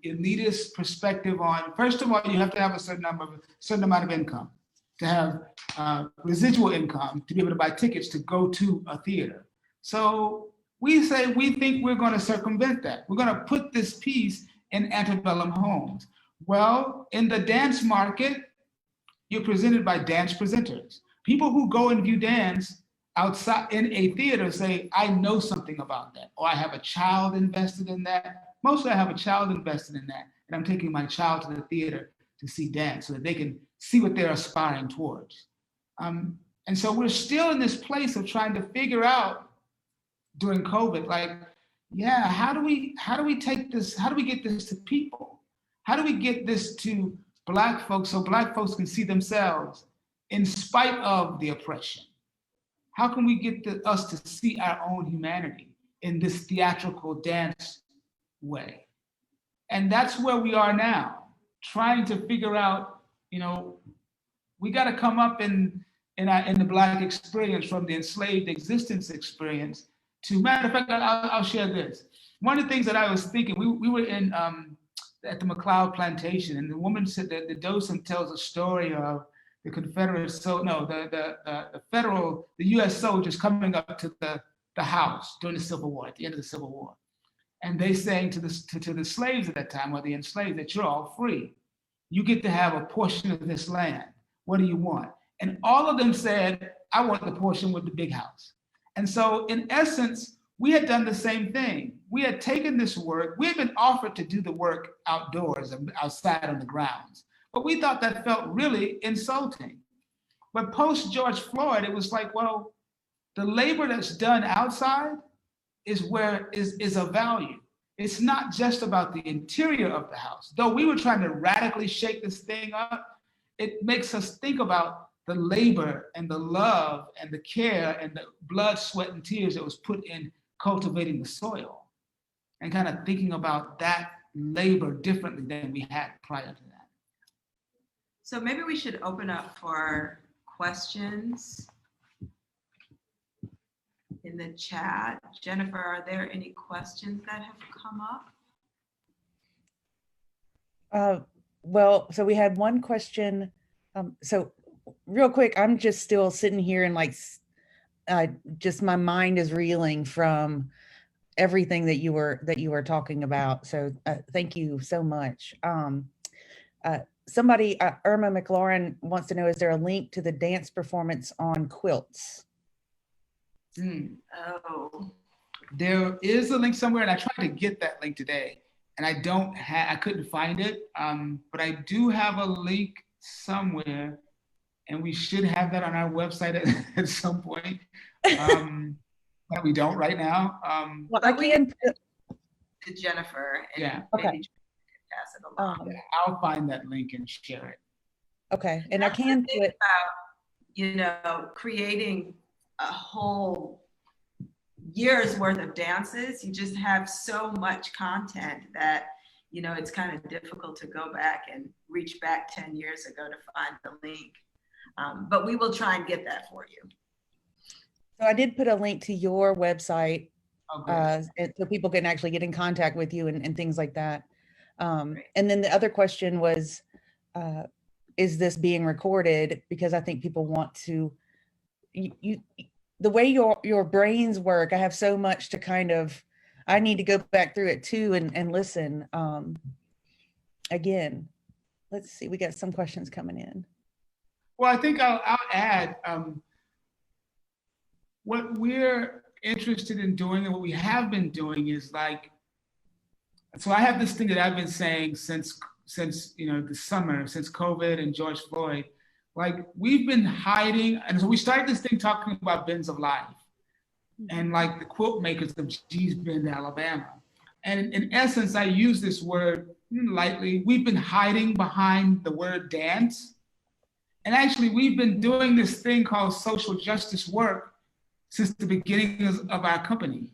elitist perspective on, first of all, you have to have a certain amount of income to have residual income to be able to buy tickets to go to a theater. So we think we're going to circumvent that. We're going to put this piece in antebellum homes. Well, in the dance market, you're presented by dance presenters. People who go and view dance outside in a theater say, I know something about that, or I have a child invested in that. Mostly I have a child invested in that, and I'm taking my child to the theater to see dance so that they can see what they're aspiring towards. And so we're still in this place of trying to figure out during COVID, like, yeah, how do we take this, how do we get this to people? How do we get this to Black folks so Black folks can see themselves in spite of the oppression? How can we get us to see our own humanity in this theatrical dance way? And that's where we are now, trying to figure out, we got to come up in the Black experience from the enslaved existence experience to, matter of fact, I'll share this. One of the things that I was thinking, we were in at the McLeod plantation, and the woman said that the docent tells a story of the Confederate, the U.S. soldiers coming up to the house during the Civil War, at the end of the Civil War, and they saying to the slaves at that time, or the enslaved, that you're all free. You get to have a portion of this land. What do you want? And all of them said, I want the portion with the big house. And so in essence, we had done the same thing. We had taken this work, we had been offered to do the work outdoors, outside on the grounds, but we thought that felt really insulting. But post George Floyd, it was like, well, the labor that's done outside is of value. It's not just about the interior of the house. Though we were trying to radically shake this thing up, it makes us think about the labor and the love and the care and the blood, sweat, and tears that was put in cultivating the soil, and kind of thinking about that labor differently than we had prior to that. So maybe we should open up for questions in the chat. Jennifer, are there any questions that have come up? Well, so we had one question. So real quick, I'm just still sitting here and like, just my mind is reeling from everything that you were talking about. So thank you so much. Somebody, Irma McLaurin wants to know, is there a link to the dance performance on quilts? Oh, There is a link somewhere, and I tried to get that link today, and I couldn't find it. But I do have a link somewhere, and we should have that on our website at some point. But we don't right now. Well, I can to Jennifer. And Yeah. maybe Okay. Jennifer can pass it along. Yeah, I'll find that link and share it. Okay, and I That's the can thing put, about, creating a whole year's worth of dances. You just have so much content that, it's kind of difficult to go back and reach back 10 years ago to find the link. But we will try and get that for you. so I did put a link to your website, Okay. so people can actually get in contact with you and things like that. Great. And then the other question was, is this being recorded? Because I think people want to, the way your brains work, I have so much to I need to go back through it too and listen. Again, let's see, we got some questions coming in. Well, I think I'll add, what we're interested in doing and what we have been doing is so I have this thing that I've been saying since the summer, since COVID and George Floyd, we've been hiding. And so we started this thing talking about bins of life and the quilt makers of G's Bend, Alabama. And in essence, I use this word lightly. We've been hiding behind the word dance. And actually, we've been doing this thing called social justice work since the beginnings of our company,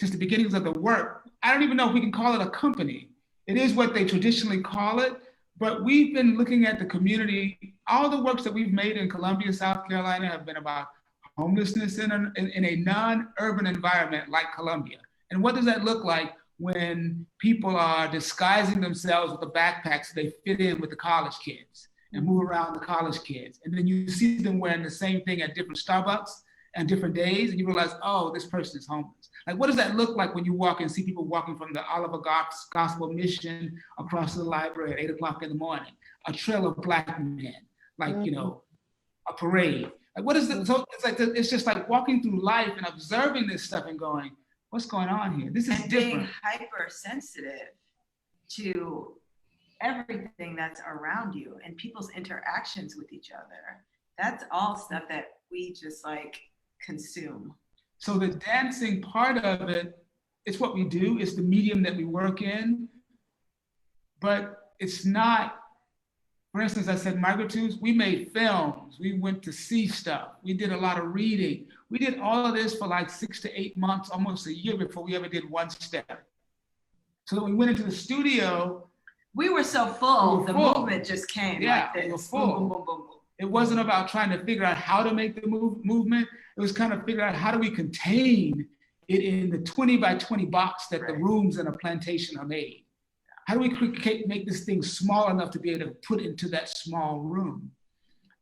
since the beginnings of the work. I don't even know if we can call it a company. It is what they traditionally call it, but we've been looking at the community. All the works that we've made in Columbia, South Carolina have been about homelessness in a non-urban environment like Columbia. And what does that look like when people are disguising themselves with the backpacks so they fit in with the college kids and move around the college kids? And then you see them wearing the same thing at different Starbucks and different days, and you realize, oh, this person is homeless. What does that look like when you walk and see people walking from the Oliver Gospel Mission across to the library at 8 o'clock in the morning? A trail of Black men, a parade. What is it? So it's just like walking through life and observing this stuff and going, what's going on here? This is and different. Being hypersensitive to everything that's around you and people's interactions with each other. That's all stuff that we just consume. So the dancing part of it, it's what we do. It's the medium that we work in, but it's not. For instance, I said migratoons, we made films, we went to see stuff, we did a lot of reading. We did all of this for 6 to 8 months, almost a year before we ever did one step. So when we went into the studio, we were so full, we were the full. movement just came Yeah, like this. we were full. Boom, boom, boom, boom, boom. It wasn't about trying to figure out how to make the movement. It was kind of figure out how do we contain it in the 20 by 20 box that the rooms in a plantation are made. How do we make this thing small enough to be able to put into that small room?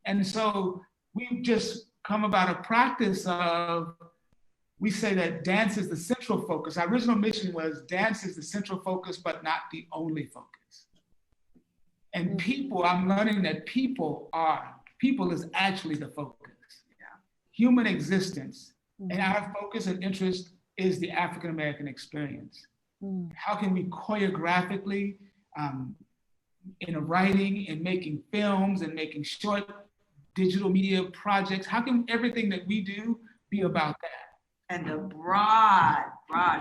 And so we've just come about a practice of, we say that dance is the central focus. Our original mission was dance is the central focus, but not the only focus. And people, I'm learning that people is actually the focus. Yeah. Human existence. And our focus and interest is the African-American experience. How can we choreographically, in a writing and making films and making short digital media projects, how can everything that we do be about that? And the broad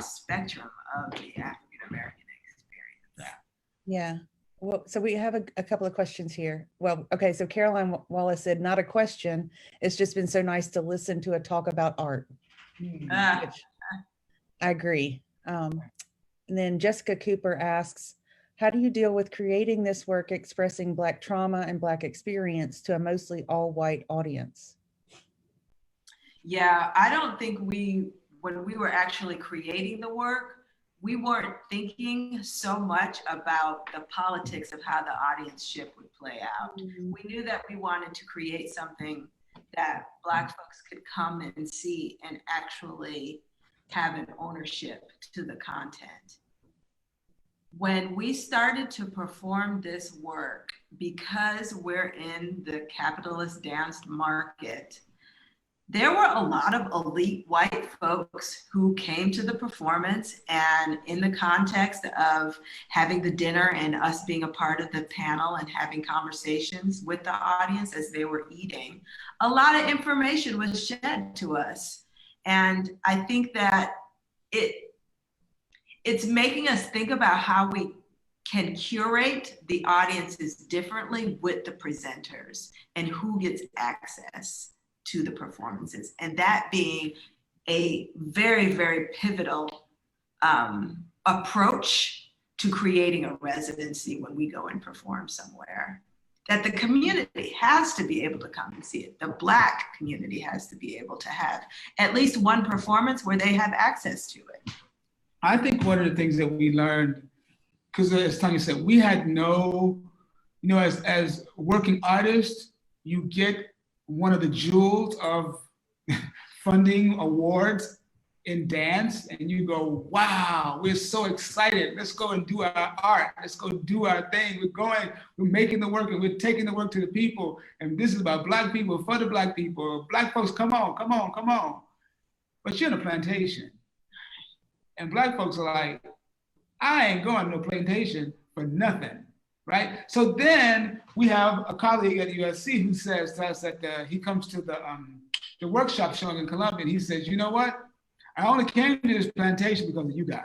spectrum of the African-American experience. Yeah. Well, so we have a couple of questions here. Well, okay, so Caroline Wallace said, not a question. It's just been so nice to listen to a talk about art. Which I agree. And then Jessica Cooper asks, how do you deal with creating this work expressing Black trauma and Black experience to a mostly all white audience? Yeah, I don't think when we were actually creating the work, we weren't thinking so much about the politics of how the audienceship would play out. We knew that we wanted to create something that Black folks could come and see and actually have an ownership to the content. When we started to perform this work, because we're in the capitalist dance market, there were a lot of elite white folks who came to the performance, and in the context of having the dinner and us being a part of the panel and having conversations with the audience as they were eating, a lot of information was shed to us. And I think that it's making us think about how we can curate the audiences differently with the presenters and who gets access to the performances, and that being a very, very pivotal approach to creating a residency when we go and perform somewhere. That the community has to be able to come and see it. The Black community has to be able to have at least one performance where they have access to it. I think one of the things that we learned, because as Tanya said, we had no, as working artists, you get one of the jewels of funding awards in dance, and you go, wow, we're so excited. Let's go and do our art. Let's go do our thing. We're making the work, and we're taking the work to the people. And this is about Black people, for the Black people. Black folks, come on, come on, come on. But you're in a plantation. And Black folks are like, I ain't going to no plantation for nothing. Right? So then we have a colleague at USC who says to us that he comes to the workshop showing in Columbia, and he says, you know what? I only came to this plantation because of you guys,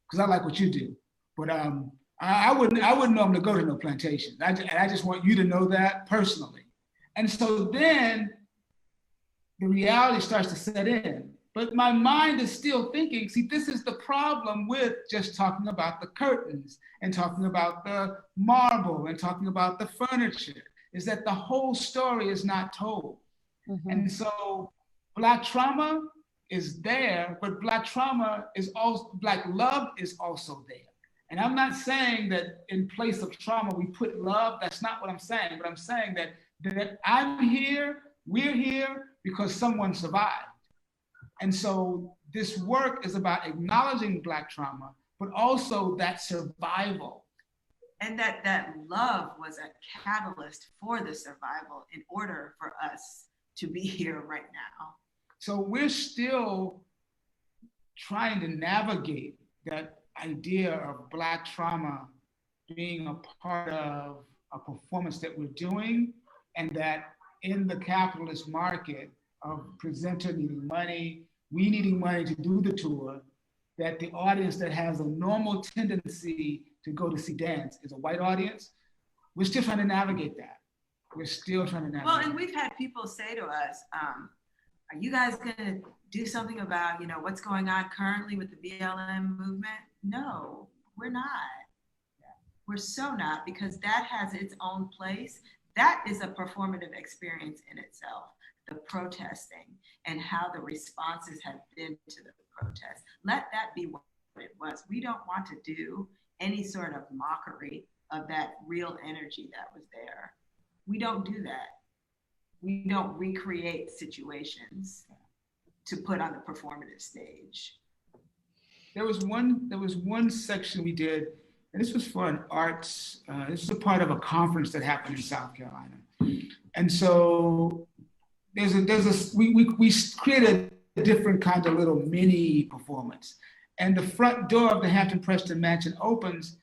because I like what you do. But I wouldn't normally go to no plantation. I just want you to know that personally. And so then the reality starts to set in. But my mind is still thinking, see, this is the problem with just talking about the curtains and talking about the marble and talking about the furniture, is that the whole story is not told. And so Black trauma is there, but Black trauma is also, Black love is also there. And I'm not saying that in place of trauma, we put love. That's not what I'm saying. But I'm saying that I'm here, we're here because someone survived. And so this work is about acknowledging Black trauma, but also that survival. And that love was a catalyst for the survival in order for us to be here right now. So we're still trying to navigate that idea of Black trauma being a part of a performance that we're doing, and that in the capitalist market of presenter needing money, we needing money to do the tour, that the audience that has a normal tendency to go to see dance is a white audience. We're still trying to navigate that. We're still trying to navigate. Well, and we've had people say to us, are you guys gonna do something about, what's going on currently with the BLM movement? No, we're not. We're so not, because that has its own place. That is a performative experience in itself, the protesting and how the responses have been to the protest. Let that be what it was. We don't want to do any sort of mockery of that real energy that was there. We don't do that. We don't recreate situations to put on the performative stage. There was one section we did, and this was for an arts, this was a part of a conference that happened in South Carolina. And so we created a different kind of little mini performance. And the front door of the Hampton Preston Mansion opens,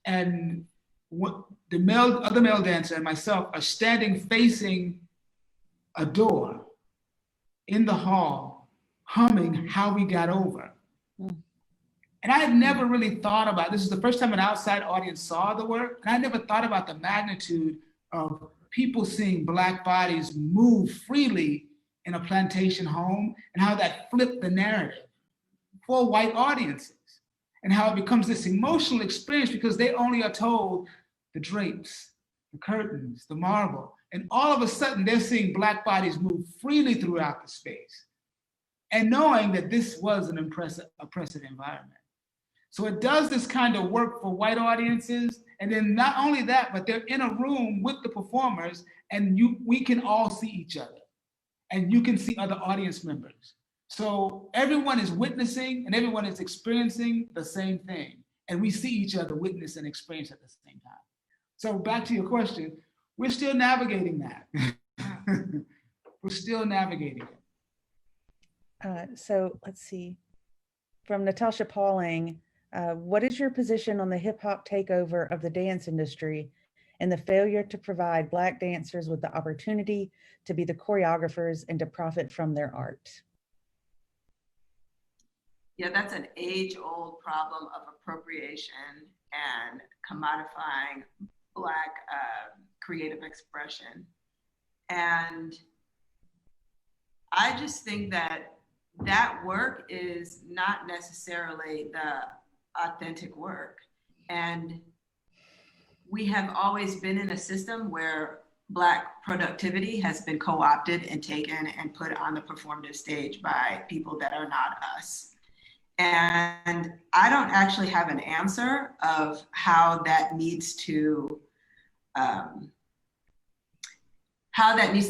and the other male dancer and myself are standing facing a door in the hall, humming How We Got Over. And I had never really thought about, this is the first time an outside audience saw the work, and I never thought about the magnitude of people seeing Black bodies move freely in a plantation home, and how that flipped the narrative for white audiences, and how it becomes this emotional experience because they only are told the drapes, the curtains, the marble, and all of a sudden they're seeing Black bodies move freely throughout the space, and knowing that this was an oppressive environment. So it does this kind of work for white audiences, and then not only that, but they're in a room with the performers, and we can all see each other, and you can see other audience members. So everyone is witnessing and everyone is experiencing the same thing, and we see each other witness and experience at the same time. So back to your question, we're still navigating that. We're still navigating it. So let's see, from Natasha Pauling, what is your position on the hip hop takeover of the dance industry and the failure to provide Black dancers with the opportunity to be the choreographers and to profit from their art? Yeah, that's an age-old problem of appropriation and commodifying Black creative expression. And I just think that that work is not necessarily the authentic work. And we have always been in a system where Black productivity has been co-opted and taken and put on the performative stage by people that are not us. And I don't actually have an answer of how that needs to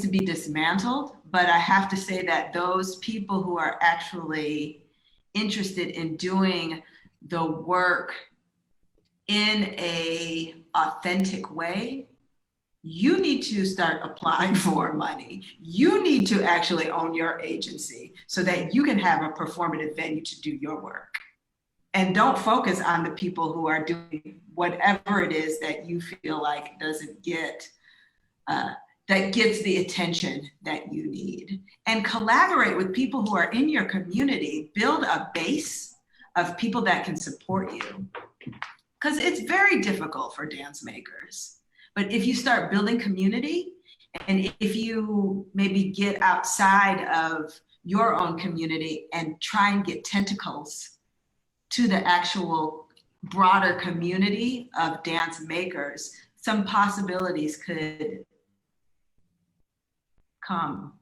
be dismantled, but I have to say that those people who are actually interested in doing the work in a authentic way, you need to start applying for money. You need to actually own your agency so that you can have a performative venue to do your work. And don't focus on the people who are doing whatever it is that you feel like doesn't get, that gets the attention that you need. And collaborate with people who are in your community. Build a base of people that can support you. Because it's very difficult for dance makers. But if you start building community, and if you maybe get outside of your own community and try and get tentacles to the actual broader community of dance makers, some possibilities could come.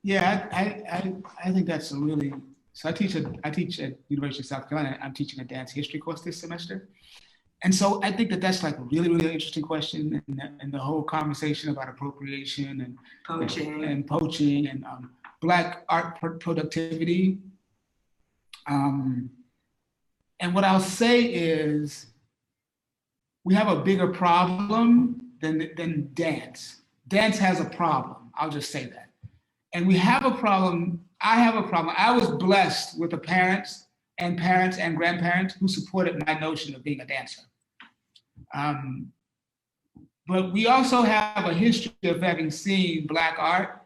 Yeah, I think that's a really, so I teach at University of South Carolina. I'm teaching a dance history course this semester. And so I think that that's like a really, really interesting question, and the whole conversation about appropriation and poaching and Black art productivity. And what I'll say is we have a bigger problem than dance. Dance has a problem, I'll just say that. And we have a problem, I have a problem. I was blessed with the parents and grandparents who supported my notion of being a dancer. But we also have a history of having seen Black art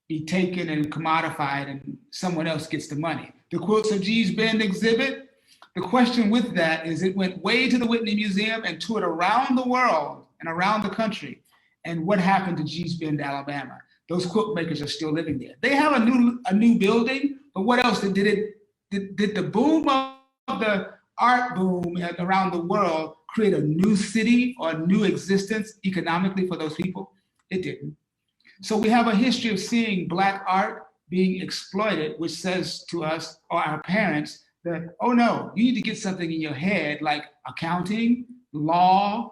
be taken and commodified and someone else gets the money. The Quilts of Gee's Bend exhibit, the question with that is it went way to the Whitney Museum and toured around the world and around the country. And what happened to Gee's Bend, Alabama? Those quilt makers are still living there. They have a new building, but what else did the boom of the art boom around the world create a new city or a new existence economically for those people? It didn't. So we have a history of seeing Black art being exploited, which says to us, or our parents, that, oh no, you need to get something in your head like accounting, law,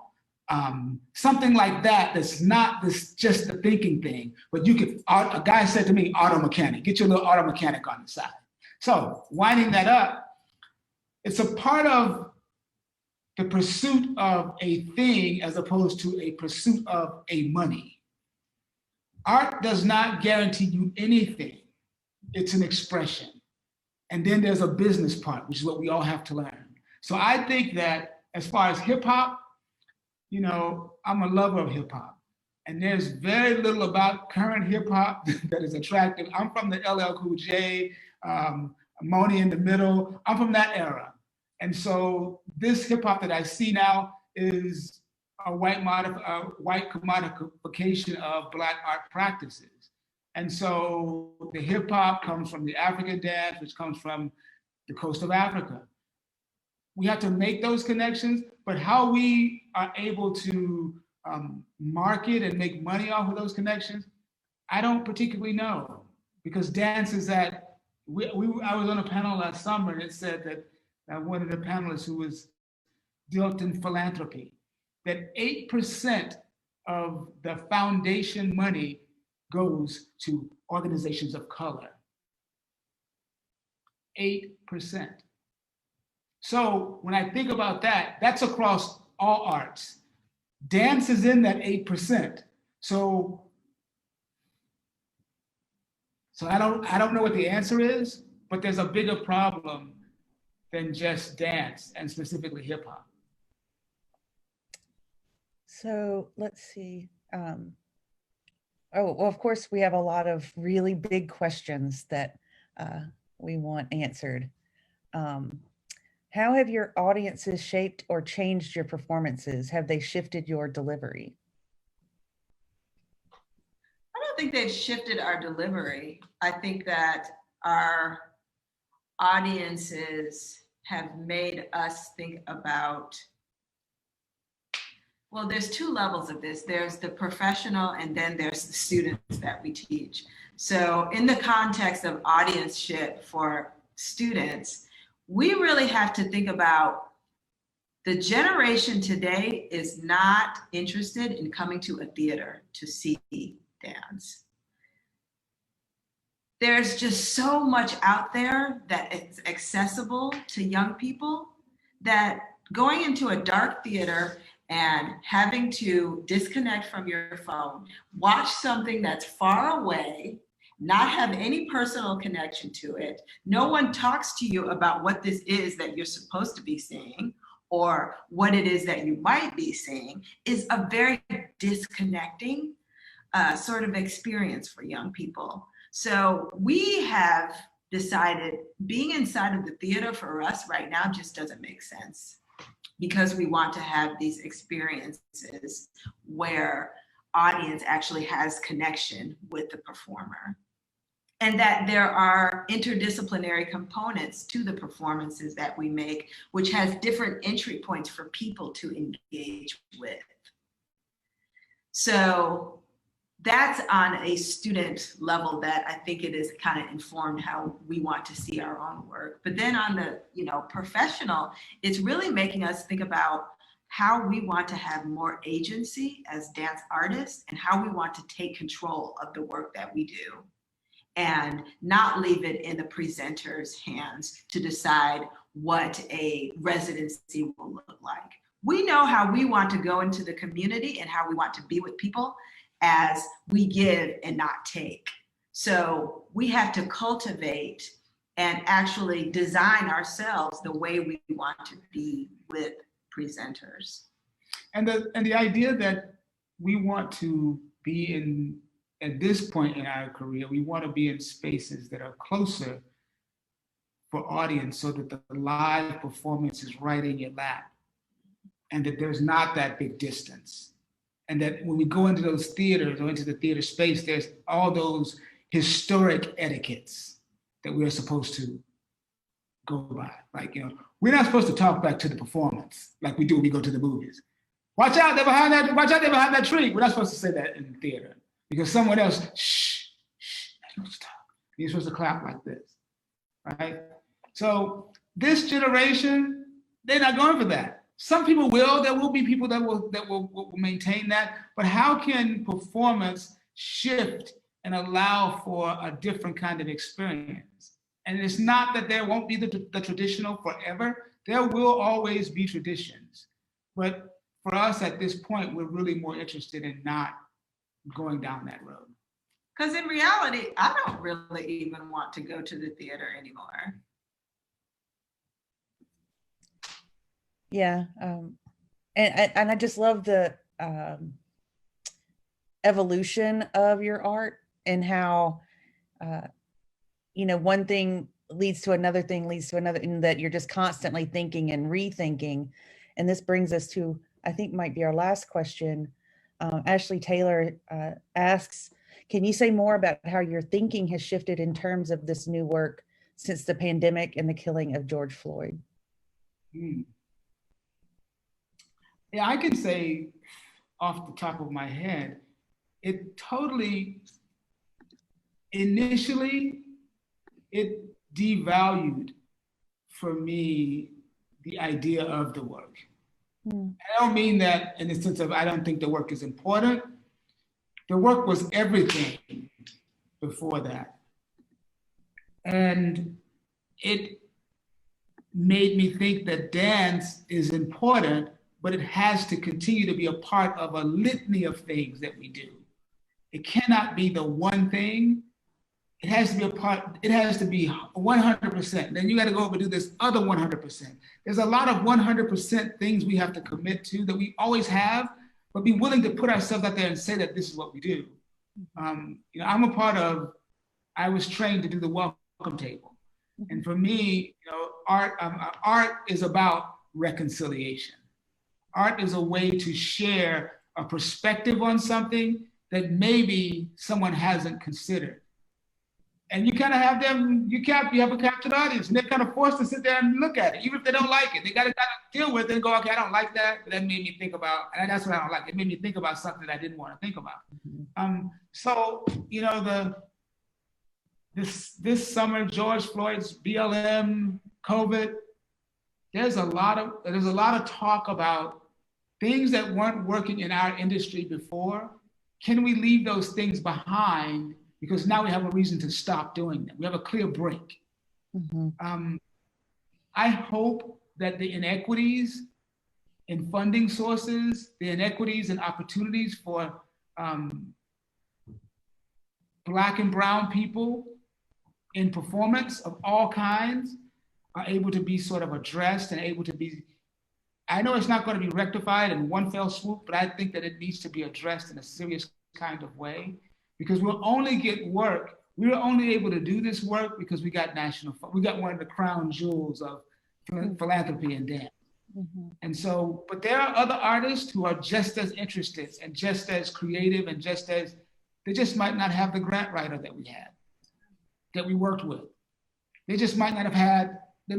something like that that's not this just the thinking thing, but you could, a guy said to me, auto mechanic, get your little auto mechanic on the side. So winding that up, it's a part of the pursuit of a thing as opposed to a pursuit of a money. Art does not guarantee you anything. It's an expression. And then there's a business part, which is what we all have to learn. So I think that as far as hip hop, you know, I'm a lover of hip hop. And there's very little about current hip hop that is attractive. I'm from the LL Cool J, Money in the Middle. I'm from that era. And so this hip hop that I see now is a white commodification of Black art practices. And so the hip hop comes from the African dance, which comes from the coast of Africa. We have to make those connections, but how we are able to market and make money off of those connections, I don't particularly know, because dance is that, I was on a panel last summer and it said that one of the panelists who was dealt in philanthropy, that 8% of the foundation money goes to organizations of color. 8%. So when I think about that, that's across all arts. Dance is in that 8%. So I don't know what the answer is, but there's a bigger problem than just dance, and specifically hip hop. So let's see. Oh, well, of course, we have a lot of really big questions that we want answered. How have your audiences shaped or changed your performances? Have they shifted your delivery? I don't think they've shifted our delivery. I think that our audiences have made us think about, well, there's two levels of this. There's the professional and then there's the students that we teach. So in the context of audienceship for students, we really have to think about the generation today is not interested in coming to a theater to see dance. There's just so much out there that is accessible to young people that going into a dark theater and having to disconnect from your phone, watch something that's far away, not have any personal connection to it, no one talks to you about what this is that you're supposed to be seeing or what it is that you might be seeing, is a very disconnecting sort of experience for young people. So we have decided being inside of the theater for us right now just doesn't make sense, because we want to have these experiences where audience actually has connection with the performer, and that there are interdisciplinary components to the performances that we make, which has different entry points for people to engage with. So that's on a student level that I think it is kind of informed how we want to see our own work. But then on the professional, it's really making us think about how we want to have more agency as dance artists and how we want to take control of the work that we do and not leave it in the presenter's hands to decide what a residency will look like. We know how we want to go into the community and how we want to be with people as we give and not take. So we have to cultivate and actually design ourselves the way we want to be with presenters. And the idea that we want to be in, at this point in our career, we want to be in spaces that are closer for audience so that the live performance is right in your lap and that there's not that big distance. And that when we go into those theaters or into the theater space, there's all those historic etiquettes that we're supposed to go by. Like, we're not supposed to talk back to the performance like we do when we go to the movies. Watch out, they're behind that tree. We're not supposed to say that in the theater because someone else, shh, you're supposed to talk. You're supposed to clap like this, right? So this generation, they're not going for that. Some people will. There will be people that will maintain that. But how can performance shift and allow for a different kind of experience? And it's not that there won't be the traditional forever. There will always be traditions. But for us at this point, we're really more interested in not going down that road. Because in reality, I don't really even want to go to the theater anymore. Yeah. And I just love the evolution of your art and how, one thing leads to another thing, leads to another, and that you're just constantly thinking and rethinking. And this brings us to, I think might be our last question. Ashley Taylor asks, can you say more about how your thinking has shifted in terms of this new work since the pandemic and the killing of George Floyd? Yeah, I can say off the top of my head, initially, it devalued for me the idea of the work. I don't mean that in the sense of I don't think the work is important. The work was everything before that. And it made me think that dance is important, but it has to continue to be a part of a litany of things that we do. It cannot be the one thing. It has to be a part, it has to be 100%. Then you got to go over and do this other 100%. There's a lot of 100% things we have to commit to that we always have, but be willing to put ourselves out there and say that this is what we do. I'm a part of, I was trained to do the welcome table. And for me, art is about reconciliation. Art is a way to share a perspective on something that maybe someone hasn't considered. And you kind of have them, you have a captured audience, and they're kind of forced to sit there and look at it, even if they don't like it. They got to kind of deal with it and go, okay, I don't like that, but that made me think about, and that's what I don't like. It made me think about something I didn't want to think about. So, this summer, George Floyd's BLM, COVID, there's a lot of talk about things that weren't working in our industry before. Can we leave those things behind? Because now we have a reason to stop doing them. We have a clear break. I hope that the inequities in funding sources, the inequities and opportunities for Black and brown people in performance of all kinds are able to be sort of addressed and able to be, I know it's not going to be rectified in one fell swoop, but I think that it needs to be addressed in a serious kind of way. Because we'll only get work. We were only able to do this work because we got we got one of the crown jewels of philanthropy and dance. And so, but there are other artists who are just as interested and just as creative and they just might not have the grant writer that we had, that we worked with. They just might not have had, so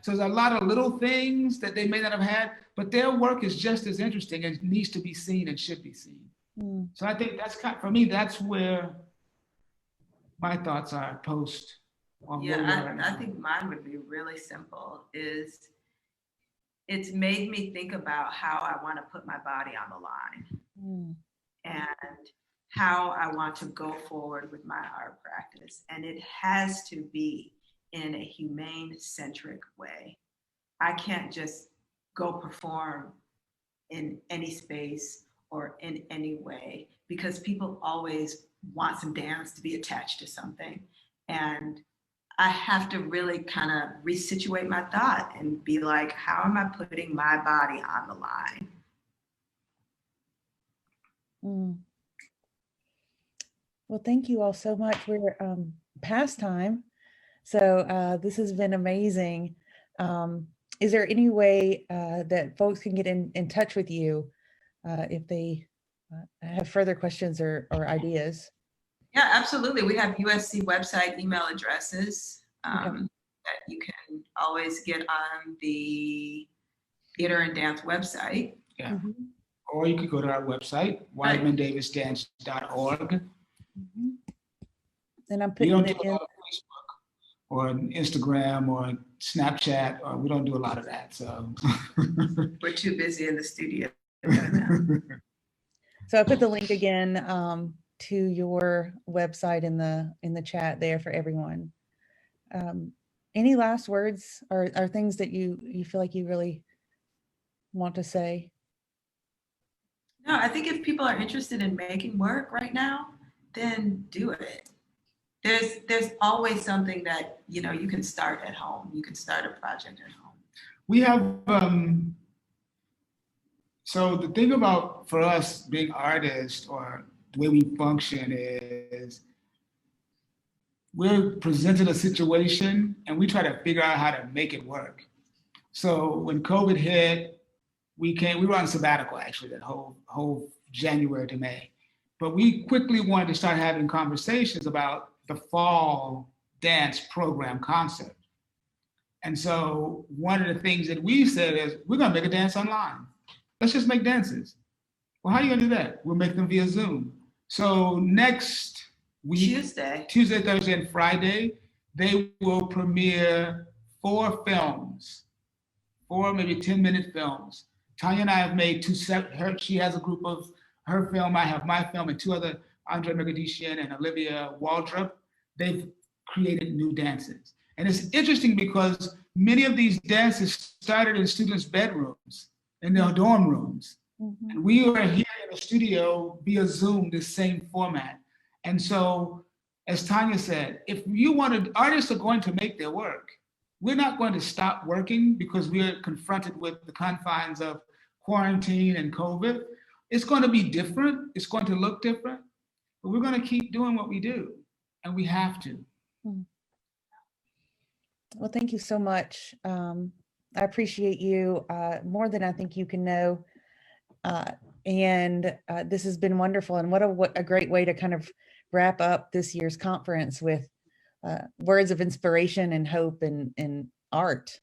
there's a lot of little things that they may not have had, but their work is just as interesting and needs to be seen and should be seen. So I think for me, that's where my thoughts are post. I think mine would be really simple. It's made me think about how I want to put my body on the line and how I want to go forward with my art practice. And it has to be in a humane-centric way. I can't just go perform in any space or in any way, because people always want some dance to be attached to something. And I have to really kind of resituate my thought and be like, how am I putting my body on the line? Well, thank you all so much. We're past time. So this has been amazing. Is there any way that folks can get in touch with you if they have further questions or ideas? Yeah, absolutely. We have USC website email addresses that you can always get on the Theater and Dance website. Yeah. Or you could go to our website, widemandavisdance.org. And I'm putting it in. or Instagram or Snapchat, or we don't do a lot of that. So We're too busy in the studio doing that. So I put the link again to your website in the chat there for everyone. Any last words or things that you feel like you really want to say? No, I think if people are interested in making work right now, then do it. There's always something that, you know, you can start at home. You can start a project at home. we have, so the thing about, for us being artists, or the way we function, is we're presented a situation and we try to figure out how to make it work. So when COVID hit, we were on sabbatical actually that whole January to May. But we quickly wanted to start having conversations about the fall dance program concept. And so one of the things that we said is, we're gonna make a dance online. Let's just make dances. Well, how are you gonna do that? We'll make them via Zoom. So next week, Tuesday, Thursday, and Friday, they will premiere 4 films, 4 maybe 10-minute films. Tanya and I have made 2 she has a group of her film, I have my film, and 2 other, Andre Megadishian and Olivia Waldrop. They've created new dances. And it's interesting because many of these dances started in students' bedrooms, in their dorm rooms. Mm-hmm. And we are here in the studio via Zoom, this same format. And so, as Tanya said, if you wanted, artists are going to make their work. We're not going to stop working because we're confronted with the confines of quarantine and COVID. It's going to be different. It's going to look different, but we're going to keep doing what we do, and we have to. Well, thank you so much. I appreciate you more than I think you can know. And this has been wonderful. And what a great way to kind of wrap up this year's conference with words of inspiration and hope and art.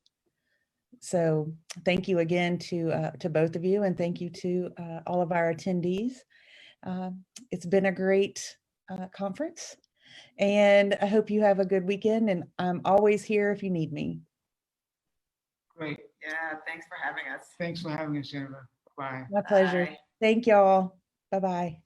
So thank you again to both of you, and thank you to all of our attendees. It's been a great conference, and I hope you have a good weekend, and I'm always here if you need me. Great. Yeah, thanks for having us. Thanks for having us, Jennifer. Bye. My pleasure. Bye. Thank y'all. Bye-bye.